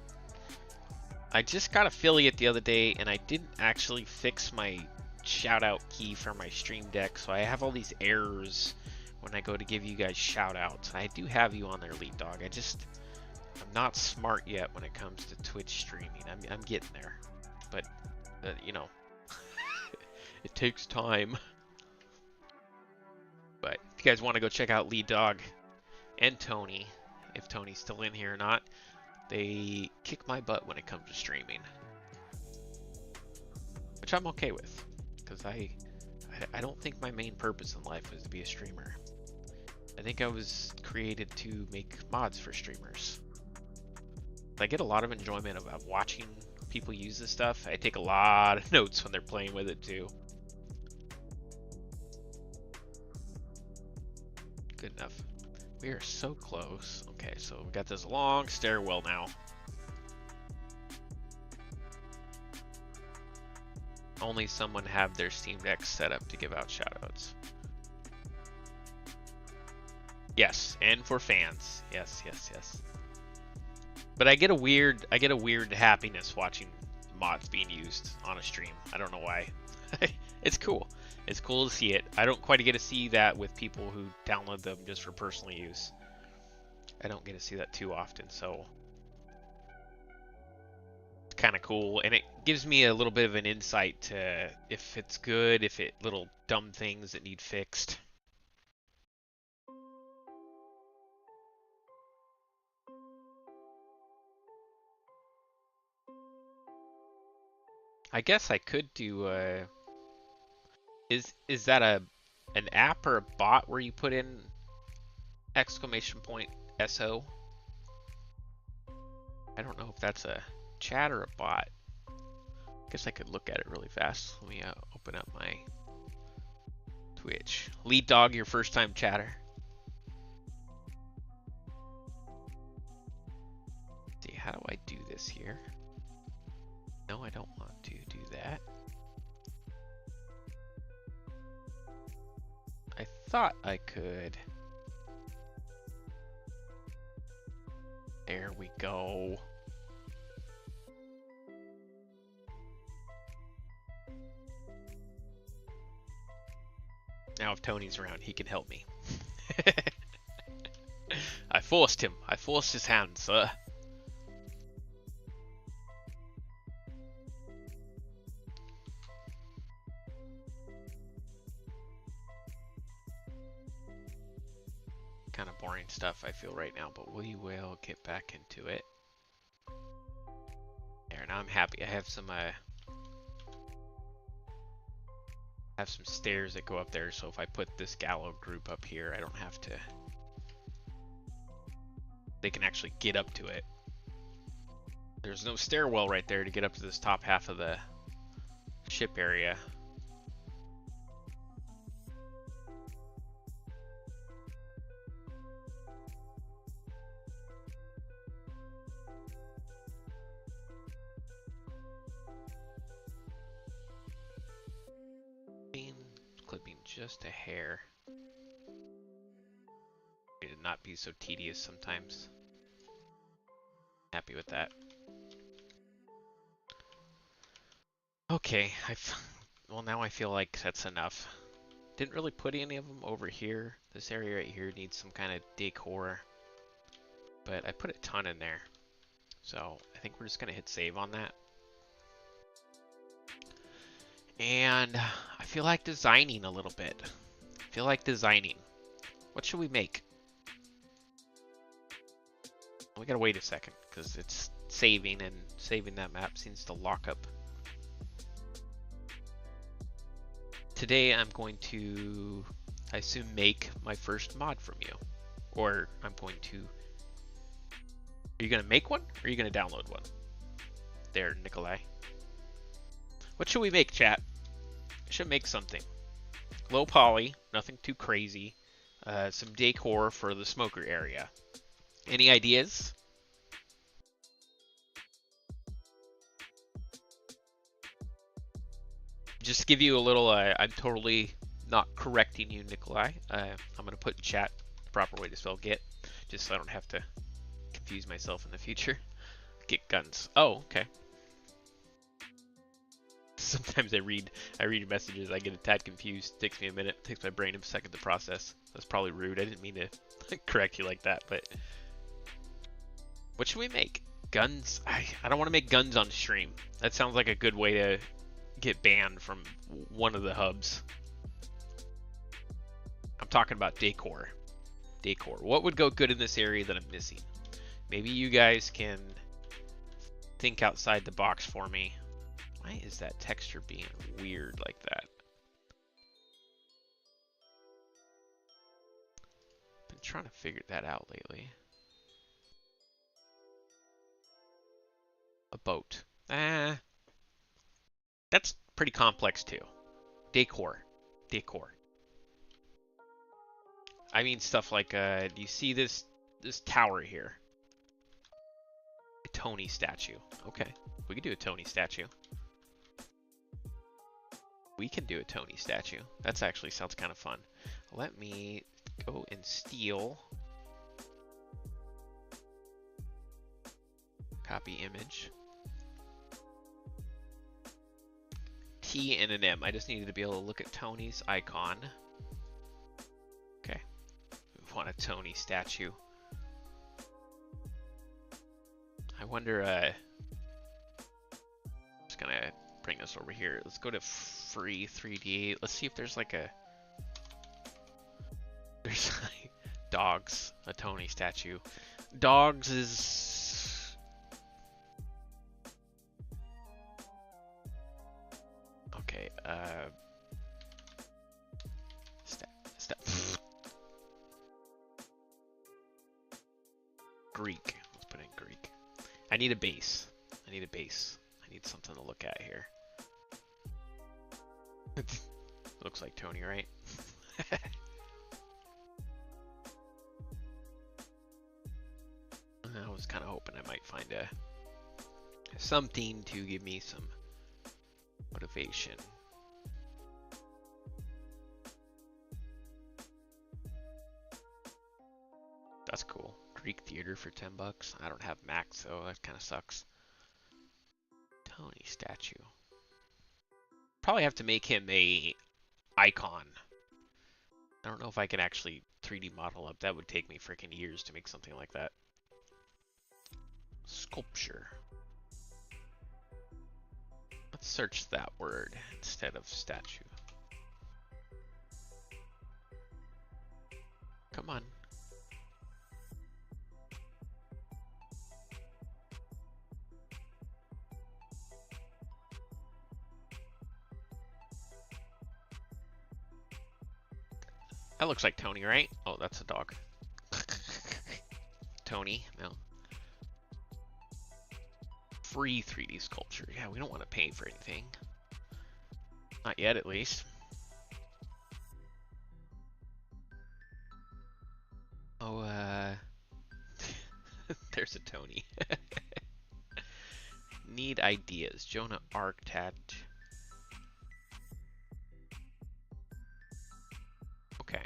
just got affiliate the other day, and I didn't actually fix my shout-out key for my Stream Deck, so I have all these errors when I go to give you guys shout-outs. I do have you on there, Lead Dog. I'm not smart yet when it comes to Twitch streaming. I'm getting there, but you know, it takes time. But if you guys want to go check out Lead Dog and Tony, if Tony's still in here or not, they kick my butt when it comes to streaming, which I'm okay with, because I don't think my main purpose in life is to be a streamer. I think I was created to make mods for streamers. I get a lot of enjoyment of watching people use this stuff. I take a lot of notes when they're playing with it too. Good enough. We are so close. Okay, so we got this long stairwell now. Only someone have their Steam Deck set up to give out shoutouts. Yes, and for fans. Yes, yes, yes. But I get a weird happiness watching mods being used on a stream. I don't know why. It's cool. It's cool to see it. I don't quite get to see that with people who download them just for personal use. I don't get to see that too often, so it's kind of cool, and it gives me a little bit of an insight to if it's good, if it little dumb things that need fixed. I guess I could do is that an app or a bot where you put in !SO? I don't know if that's a chat or a bot. I guess I could look at it really fast. Let me open up my Twitch. Lead Dog, your first time chatter. Let's see, how do I do this here? No, I don't want to do that. I thought I could. There we go. Now if Tony's around, he can help me. I forced him. I forced his hand, sir. Kind of boring stuff I feel right now, but we will get back into it. There, now I'm happy. I have some stairs that go up there, so if I put this gallow group up here, I don't have to. They can actually get up to it. There's no stairwell right there to get up to this top half of the ship area. Clipping just a hair. It would not be so tedious sometimes. Happy with that. Okay, well now I feel like that's enough. Didn't really put any of them over here. This area right here needs some kind of decor, but I put a ton in there. So I think we're just gonna hit save on that. And I feel like designing a little bit. I feel like designing. What should we make? We gotta wait a second because it's saving, and saving that map seems to lock up. Today I'm going to, I assume, make my first mod from you. Or I'm going to... Are you gonna make one? Or are you gonna download one? There, Nikolai. What should we make, chat? I should make something. Low poly, nothing too crazy. Some decor for the smoker area. Any ideas? Just to give you a little, I'm totally not correcting you, Nikolai. I'm going to put in chat the proper way to spell get, just so I don't have to confuse myself in the future. Get guns. Oh, okay. Sometimes I read messages, I get a tad confused. It takes me a minute. It takes my brain a second to process. That's probably rude. I didn't mean to correct you like that, but... What should we make? Guns? I don't want to make guns on stream. That sounds like a good way to get banned from one of the hubs. I'm talking about decor. Decor. What would go good in this area that I'm missing? Maybe you guys can think outside the box for me. Why is that texture being weird like that? Been trying to figure that out lately. A boat. That's pretty complex too. Decor. Decor. I mean stuff like, do you see this tower here? A Tony statue. Okay, we can do a Tony statue. We can do a Tony statue. That's actually sounds kind of fun. Let me go and steal. Copy image. T and an M. I just needed to be able to look at Tony's icon. Okay. We want a Tony statue. I wonder, just gonna bring this over here. Let's go to free 3D. Let's see if there's like a... There's like dogs, a Tony statue. Dogs is... Okay, Greek. Let's put in Greek. I need a base. I need a base. I need something to look at here. Looks like Tony, right? I was kind of hoping I might find something to give me some motivation. That's cool. Greek theater for 10 bucks. I don't have Max, so that kind of sucks. Tony statue. Probably have to make him a icon. I don't know if I can actually 3D model up. That would take me freaking years to make something like that. Sculpture. Let's search that word instead of statue. Come on. That looks like Tony, right? Oh, that's a dog. Tony, no. Free 3D sculpture. Yeah, we don't want to pay for anything. Not yet, at least. Oh, there's a Tony. Need ideas. Jonah Arctat. Okay.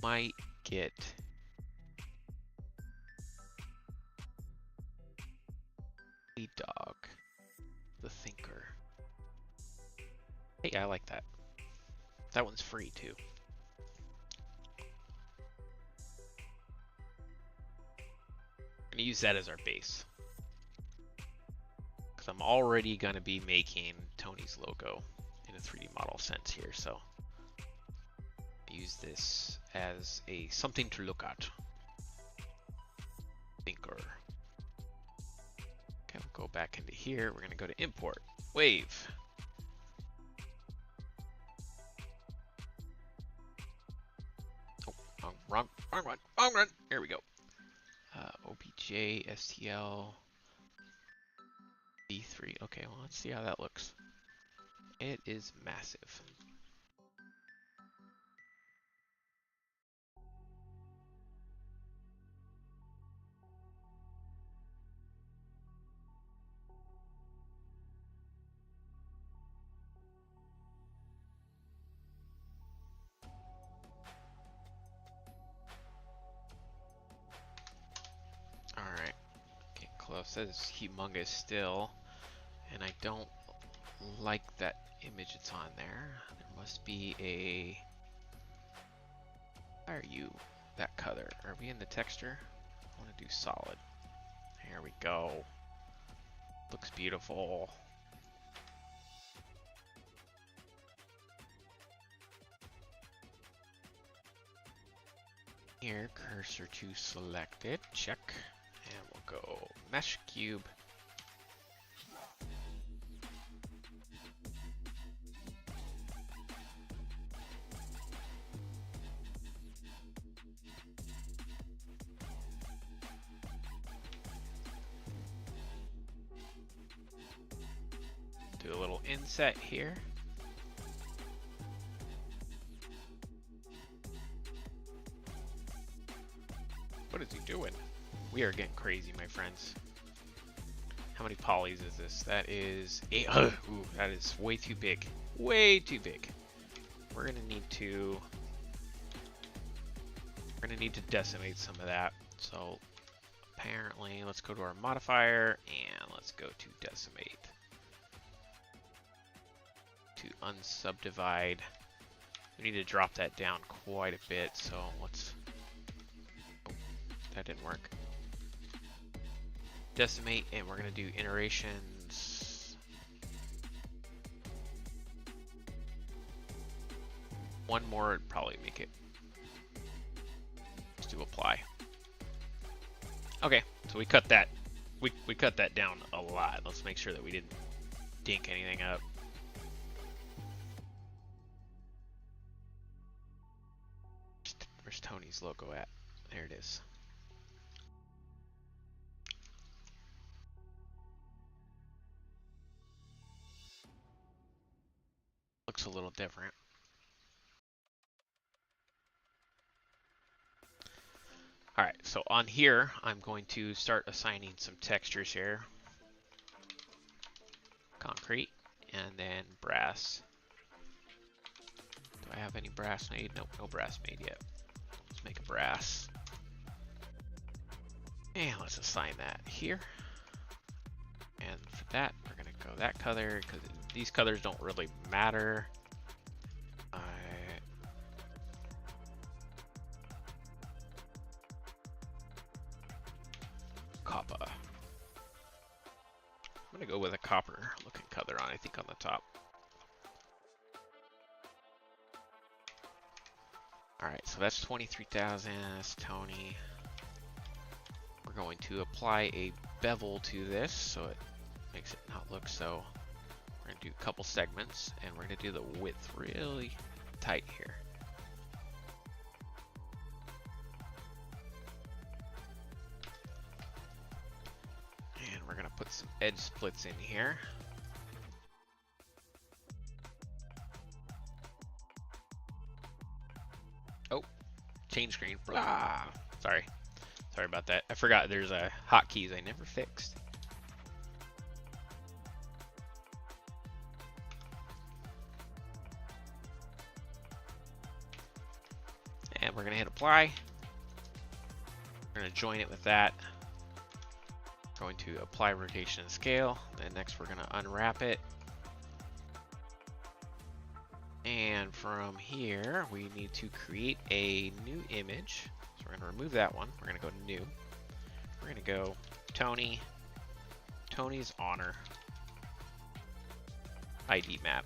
Might get... the dog. The thinker. Hey, I like that. That one's free, too. I'm gonna use that as our base. Because I'm already gonna be making Tony's logo in a 3D model sense here, so... use this as a something to look at. Thinker. Okay, we'll go back into here. We're gonna go to import wave. Oh, wrong one. Here we go. OBJ STL V3. Okay, well, let's see how that looks. It is massive. Alright, getting close. That is humongous still. And I don't like that image it's on there. There must be a... Why are you that color? Are we in the texture? I want to do solid. There we go. Looks beautiful. Here, cursor to selected. Check. And we'll go mesh cube. Do a little inset here. What is he doing? We are getting crazy, my friends. How many polys is this? That is eight. Ooh, that is way too big. Way too big. We're gonna need to decimate some of that. So apparently, let's go to our modifier and let's go to decimate. To unsubdivide. We need to drop that down quite a bit. So let's. Oh, that didn't work. Decimate, and we're gonna do iterations. One more would probably make it. Let's do apply. Okay, so we cut that. We cut that down a lot. Let's make sure that we didn't dink anything up. Where's Tony's logo at? There it is. Looks a little different. Alright, so on here, I'm going to start assigning some textures here. Concrete, and then brass. Do I have any brass made? Nope, no brass made yet. Let's make a brass. And let's assign that here. And for that, we're going to go that color, because these colors don't really matter. Copper. I'm going to go with a copper looking color on, I think, on the top. Alright, so that's 23,000. That's Tony. We're going to apply a bevel to this so it makes it not look so. We're going to do a couple segments, and we're going to do the width really tight here. And we're going to put some edge splits in here. Oh, change screen. Blah. Sorry about that. I forgot there's a hotkeys I never fixed. And we're gonna hit apply. We're gonna join it with that. Going to apply rotation and scale. Then next we're gonna unwrap it. And from here, we need to create a new image. So we're gonna remove that one. We're gonna go new. We're gonna go Tony's honor ID map.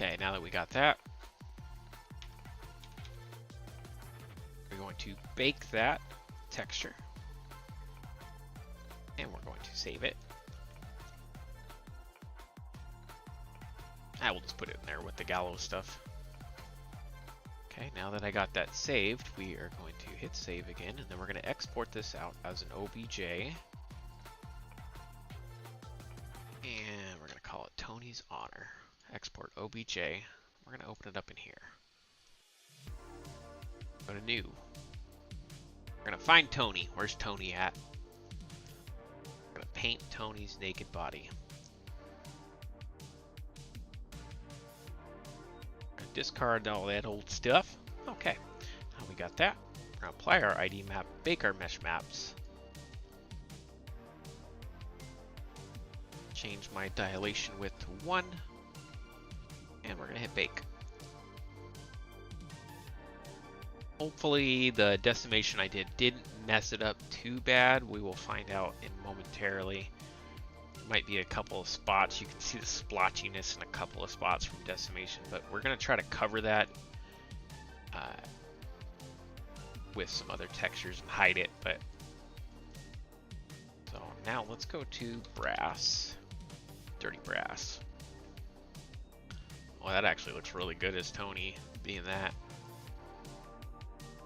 Okay, now that we got that, we're going to bake that texture. And we're going to save it. I will just put it in there with the gallows stuff. Okay, now that I got that saved, we are going to hit save again, and then we're going to export this out as an OBJ. And we're going to call it Tony's Honor. Export OBJ. We're going to open it up in here. Go to new. We're going to find Tony. Where's Tony at? We're going to paint Tony's naked body. Discard all that old stuff. Okay, now we got that. We're going to apply our ID map, bake our mesh maps. Change my dilation width to 1. And we're going to hit bake. Hopefully the decimation I did didn't mess it up too bad. We will find out in momentarily. Might be a couple of spots. You can see the splotchiness in a couple of spots from decimation, but we're going to try to cover that with some other textures and hide it. But so now let's go to brass, dirty brass. Well, that actually looks really good as Tony being that.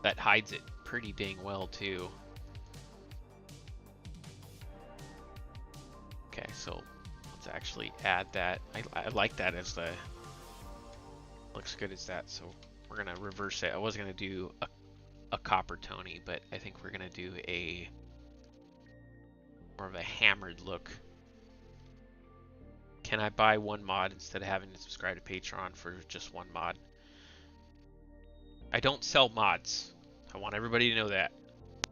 That hides it pretty dang well too. Okay, so let's actually add that. I like that as the, looks good as that. So we're gonna reverse it. I was gonna do a copper Tony, but I think we're gonna do a more of a hammered look. Can I buy one mod instead of having to subscribe to Patreon for just one mod? I don't sell mods. I want everybody to know that.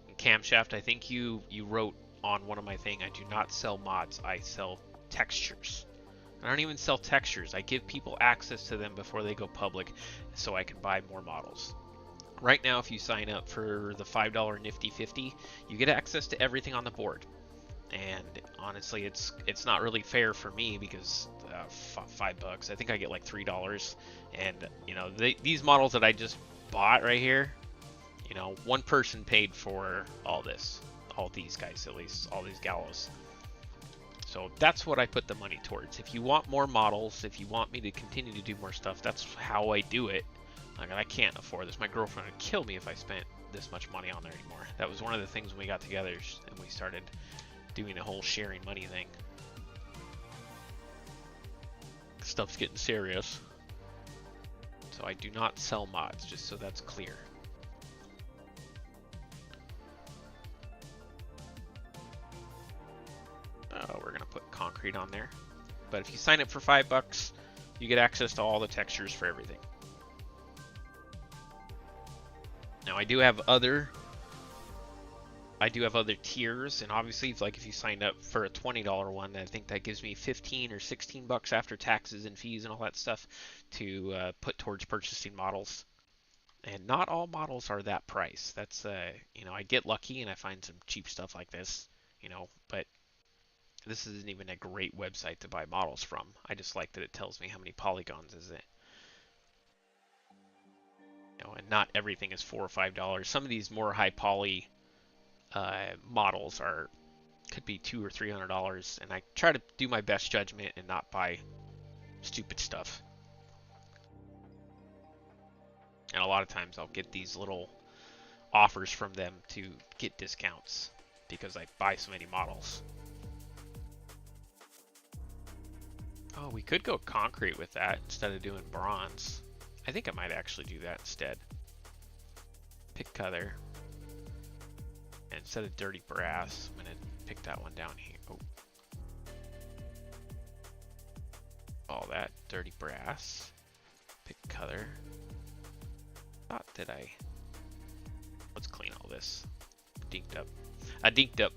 In Camshaft, I think you wrote on one of my things, I do not sell mods, I sell textures. I don't even sell textures. I give people access to them before they go public so I can buy more models. Right now, if you sign up for the $5 Nifty 50, you get access to everything on the board. And honestly, it's not really fair for me because $5, I think I get like $3. And you know, these models that I just bought right here, you know, one person paid for all this. All these guys, at least, all these gallows. So that's what I put the money towards. If you want more models, if you want me to continue to do more stuff, that's how I do it. Like, I can't afford this. My girlfriend would kill me if I spent this much money on there anymore. That was one of the things when we got together and we started doing the whole sharing money thing. Stuff's getting serious. So I do not sell mods, just so that's clear. We're gonna put concrete on there, but if you sign up for $5, you get access to all the textures for everything. Now I do have other tiers, and obviously, like if you signed up for a $20 one, I think that gives me 15 or 16 bucks after taxes and fees and all that stuff to put towards purchasing models. And not all models are that price. That's you know, I get lucky and I find some cheap stuff like this, you know, but this isn't even a great website to buy models from. I just like that it tells me how many polygons is it. You know, and not everything is $4 or $5. Some of these more high poly models could be $200 or $300, and I try to do my best judgment and not buy stupid stuff. And a lot of times I'll get these little offers from them to get discounts because I buy so many models. Oh, we could go concrete with that instead of doing bronze. I think I might actually do that instead. Pick color. And instead of dirty brass, I'm going to pick that one down here. Oh. All that dirty brass. Pick color. Let's clean all this. Dinked up. I dinked up.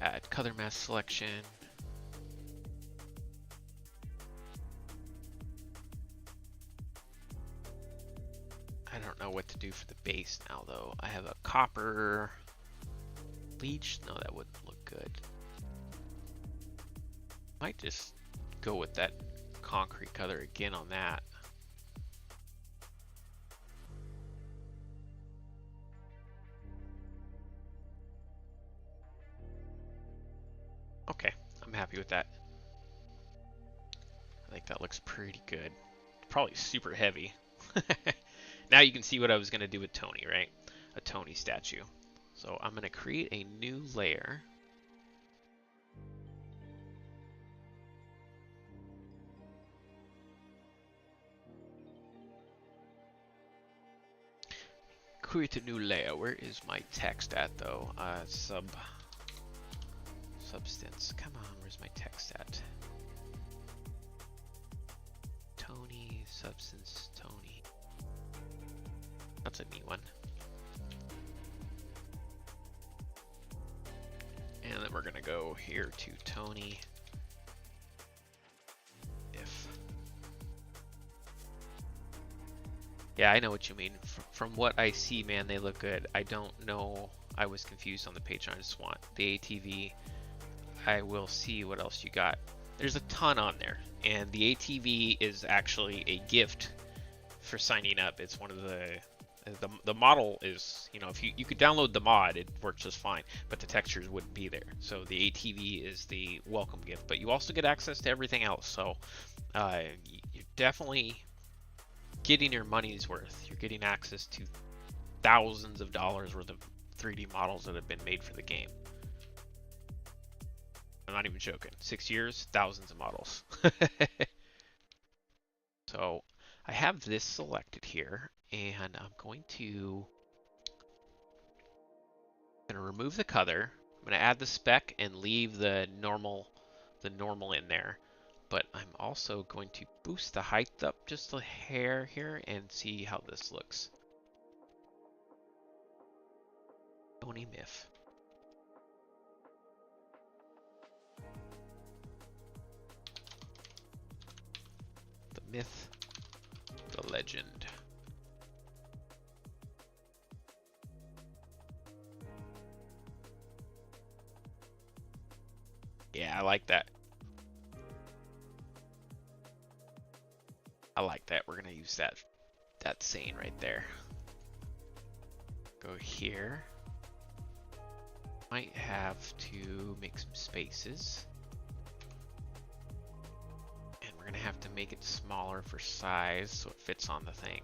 Add color mask selection. I don't know what to do for the base now, though. I have a copper bleach. No, that wouldn't look good. Might just go with that concrete color again on that. Okay, I'm happy with that. I think that looks pretty good. Probably super heavy. Now you can see what I was going to do with Tony, right? A Tony statue. So I'm going to create a new layer. Create a new layer. Where is my text at, though? Substance. Come on, where's my text at? Tony, substance, Tony. That's a neat one. And then we're gonna go here to Tony. If. Yeah, I know what you mean. From what I see, man, they look good. I don't know. I was confused on the page. I just want the ATV. I will see what else you got. There's a ton on there, and the ATV is actually a gift for signing up. It's one of the model is, you know, if you could download the mod, it works just fine, but the textures wouldn't be there. So the ATV is the welcome gift, but you also get access to everything else. So you're definitely getting your money's worth. You're getting access to thousands of dollars worth of 3D models that have been made for the game. I'm not even joking. 6 years, thousands of models. So I have this selected here, and I'm going to remove the color. I'm going to add the spec and leave the normal in there. But I'm also going to boost the height up just a hair here and see how this looks. Tony Miff. The myth, the legend. Yeah, I like that. I like that. We're gonna use that saying right there. Go here. Might have to make some spaces. And we're gonna have to make it smaller for size so it fits on the thing.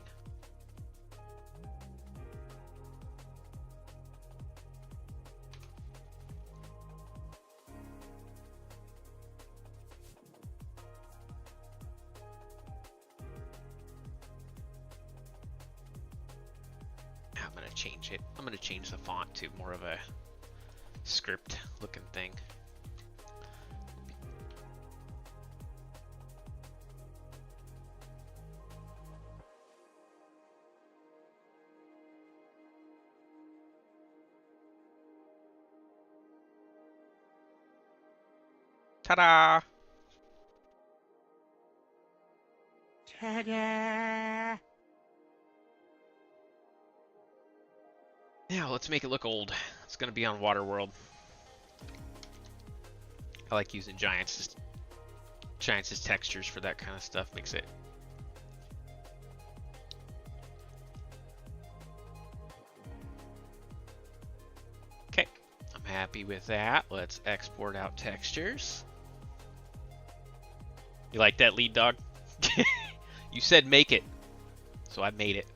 I'm gonna change it. I'm gonna change the font to more of a script looking thing. Ta-da! Ta-da! Now let's make it look old. It's gonna be on Waterworld. I like using giants as textures for that kind of stuff. Makes it. Okay, I'm happy with that. Let's export out textures. You like that, lead dog? You said make it, so I made it.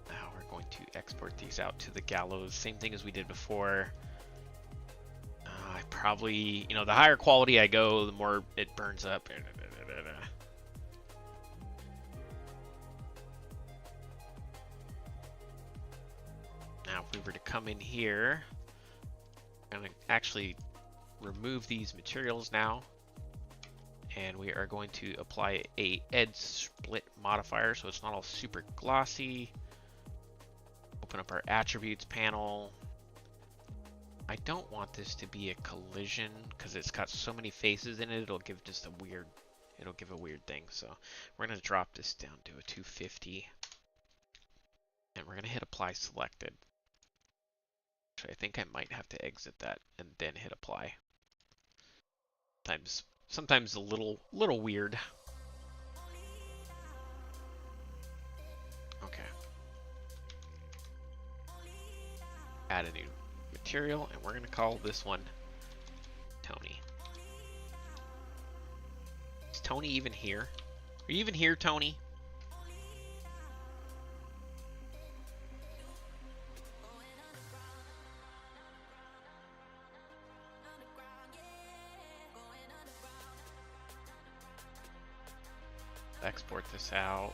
Now we're going to export these out to the gallows. Same thing as we did before. I probably, you know, the higher quality I go, the more it burns up. Now, if we were to come in here, I'm going to actually remove these materials now, and we are going to apply a edge split modifier so it's not all super glossy. Open up our attributes panel. I don't want this to be a collision because it's got so many faces in it, it'll give just a weird it'll give a weird thing. So we're going to drop this down to a 250. And we're going to hit apply selected. Which I think I might have to exit that and then hit apply. Sometimes a little weird. Okay. Add a new material, and we're going to call this one Tony. Is Tony even here? Are you even here, Tony? Export this out.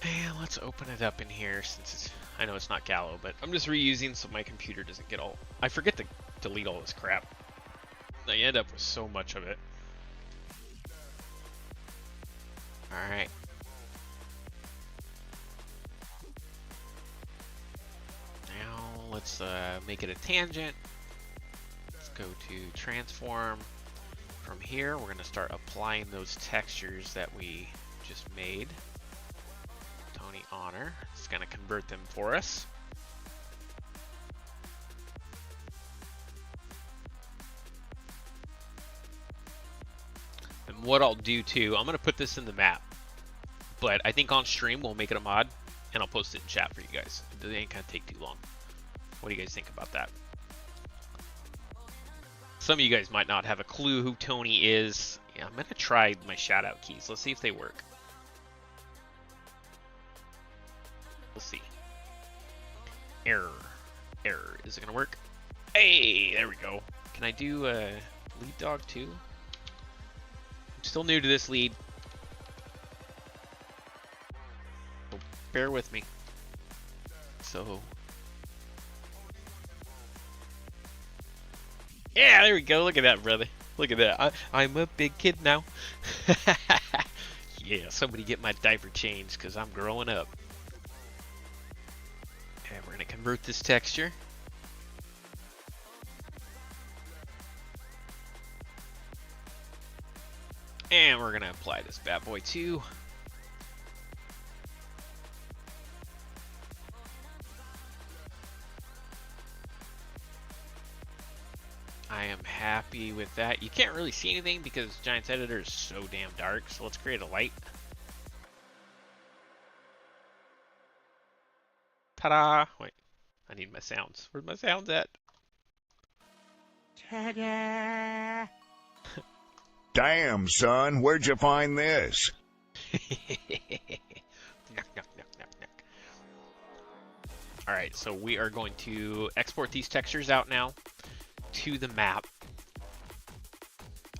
And let's open it up in here since it's, I know it's not Gallo, but I'm just reusing so my computer doesn't get all, I forget to delete all this crap. I end up with so much of it. Alright. Now let's make it a tangent. Let's go to transform. From here, we're going to start applying those textures that we just made. Tony Honor. It's going to convert them for us. And what I'll do too, I'm going to put this in the map. But I think on stream we'll make it a mod, and I'll post it in chat for you guys. It ain't going to take too long. What do you guys think about that? Some of you guys might not have a clue who Tony is. Yeah, I'm going to try my shout-out keys. Let's see if they work. We'll see. Error. Error. Is it going to work? Hey, there we go. Can I do lead dog too? I'm still new to this lead. So bear with me. So... yeah, there we go. Look at that, brother. Look at that. I'm a big kid now. Yeah, somebody get my diaper changed because I'm growing up. And we're going to convert this texture. And we're going to apply this bad boy too. I am happy with that. You can't really see anything because Giant's editor is so damn dark. So let's create a light. Ta-da! Wait, I need my sounds. Where's my sounds at? Ta-da! Damn, son, where'd you find this? All right, so we are going to export these textures out now to the map.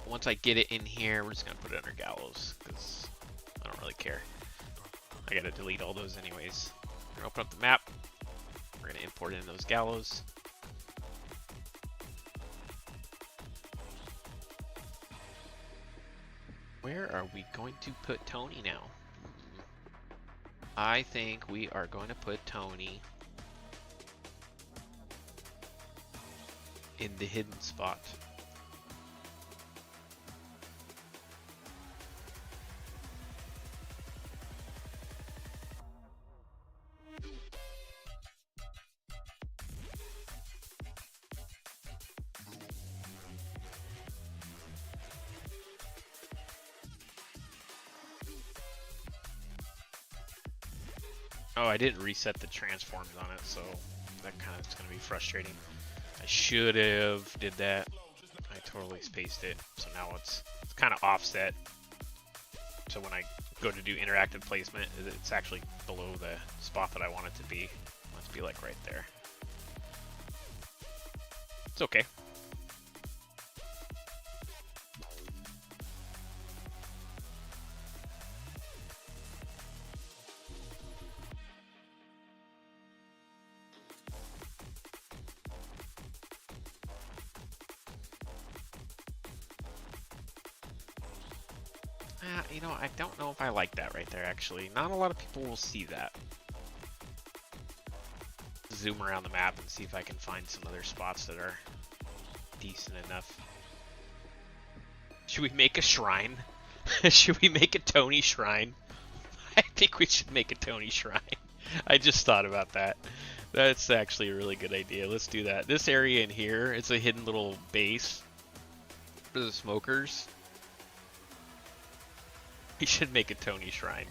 Once I get it in here, we're just gonna put it under gallows because I don't really care. I gotta delete all those anyways. We're gonna open up the map. We're gonna import in those gallows. Where are we going to put Tony now? I think we are going to put Tony in the hidden spot. Oh, I didn't reset the transforms on it, so that kind of is going to be frustrating. I should have did that. I totally spaced it, so now it's kind of offset. So when I go to do interactive placement, it's actually below the spot that I want it to be. It must be like right there. It's okay. You know, I don't know if I like that right there, actually. Not a lot of people will see that. Zoom around the map and see if I can find some other spots that are decent enough. Should we make a shrine? Should we make a Tony shrine? I think we should make a Tony shrine. I just thought about that. That's actually a really good idea. Let's do that. This area in here, it's a hidden little base for the smokers. We should make a Tony shrine.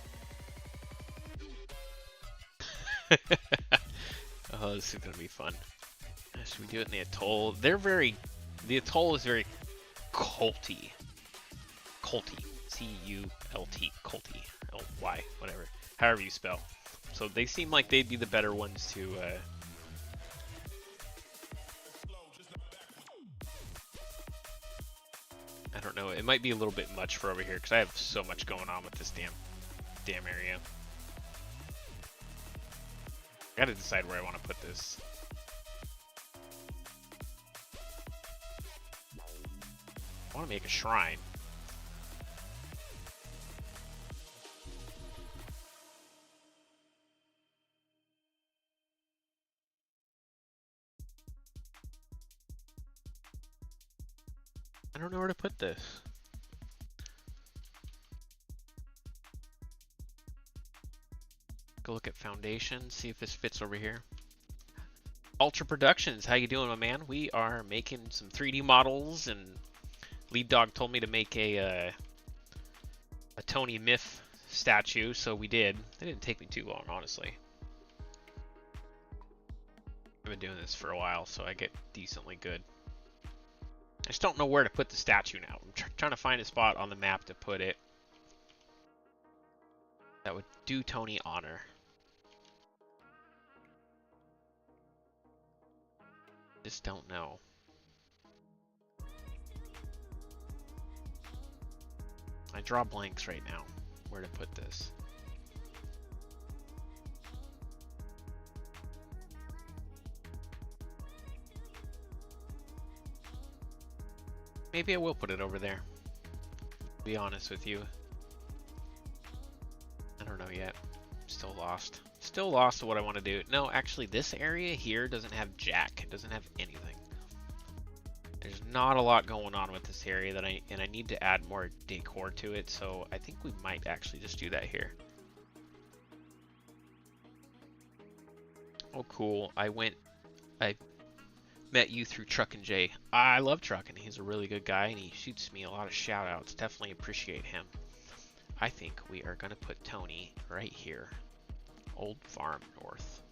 Oh, this is gonna be fun. Should we do it in the atoll? The atoll is very culty. Culty. C-U-L-T. Culty. L-Y. Whatever. However you spell. So they seem like they'd be the better ones to, I don't know. It might be a little bit much for over here because I have so much going on with this damn area. I gotta decide where I want to put this. I want to make a shrine. I don't know where to put this. Go look at foundation, see if this fits over here. Ultra Productions, how you doing, my man? We are making some 3D models, and Lead Dog told me to make a Tony Myth statue, so we did. It didn't take me too long, honestly. I've been doing this for a while, so I get decently good. I just don't know where to put the statue now. I'm trying to find a spot on the map to put it that would do Tony honor. Just don't know. I draw blanks right now where to put this. Maybe I will put it over there. To be honest with you. I don't know yet. Still lost. Still lost to what I want to do. No, actually this area here doesn't have jack. It doesn't have anything. There's not a lot going on with this area that I need to add more decor to it, so I think we might actually just do that here. Oh cool. I met you through Truckin' Jay. I love Truckin'. He's a really good guy and he shoots me a lot of shout outs. Definitely appreciate him. I think we are gonna put Tony right here. Old Farm North.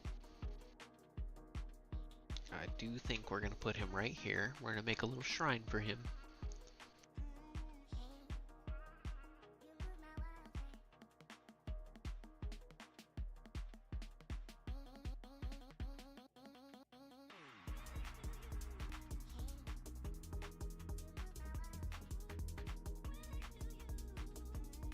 I do think we're gonna put him right here. We're gonna make a little shrine for him.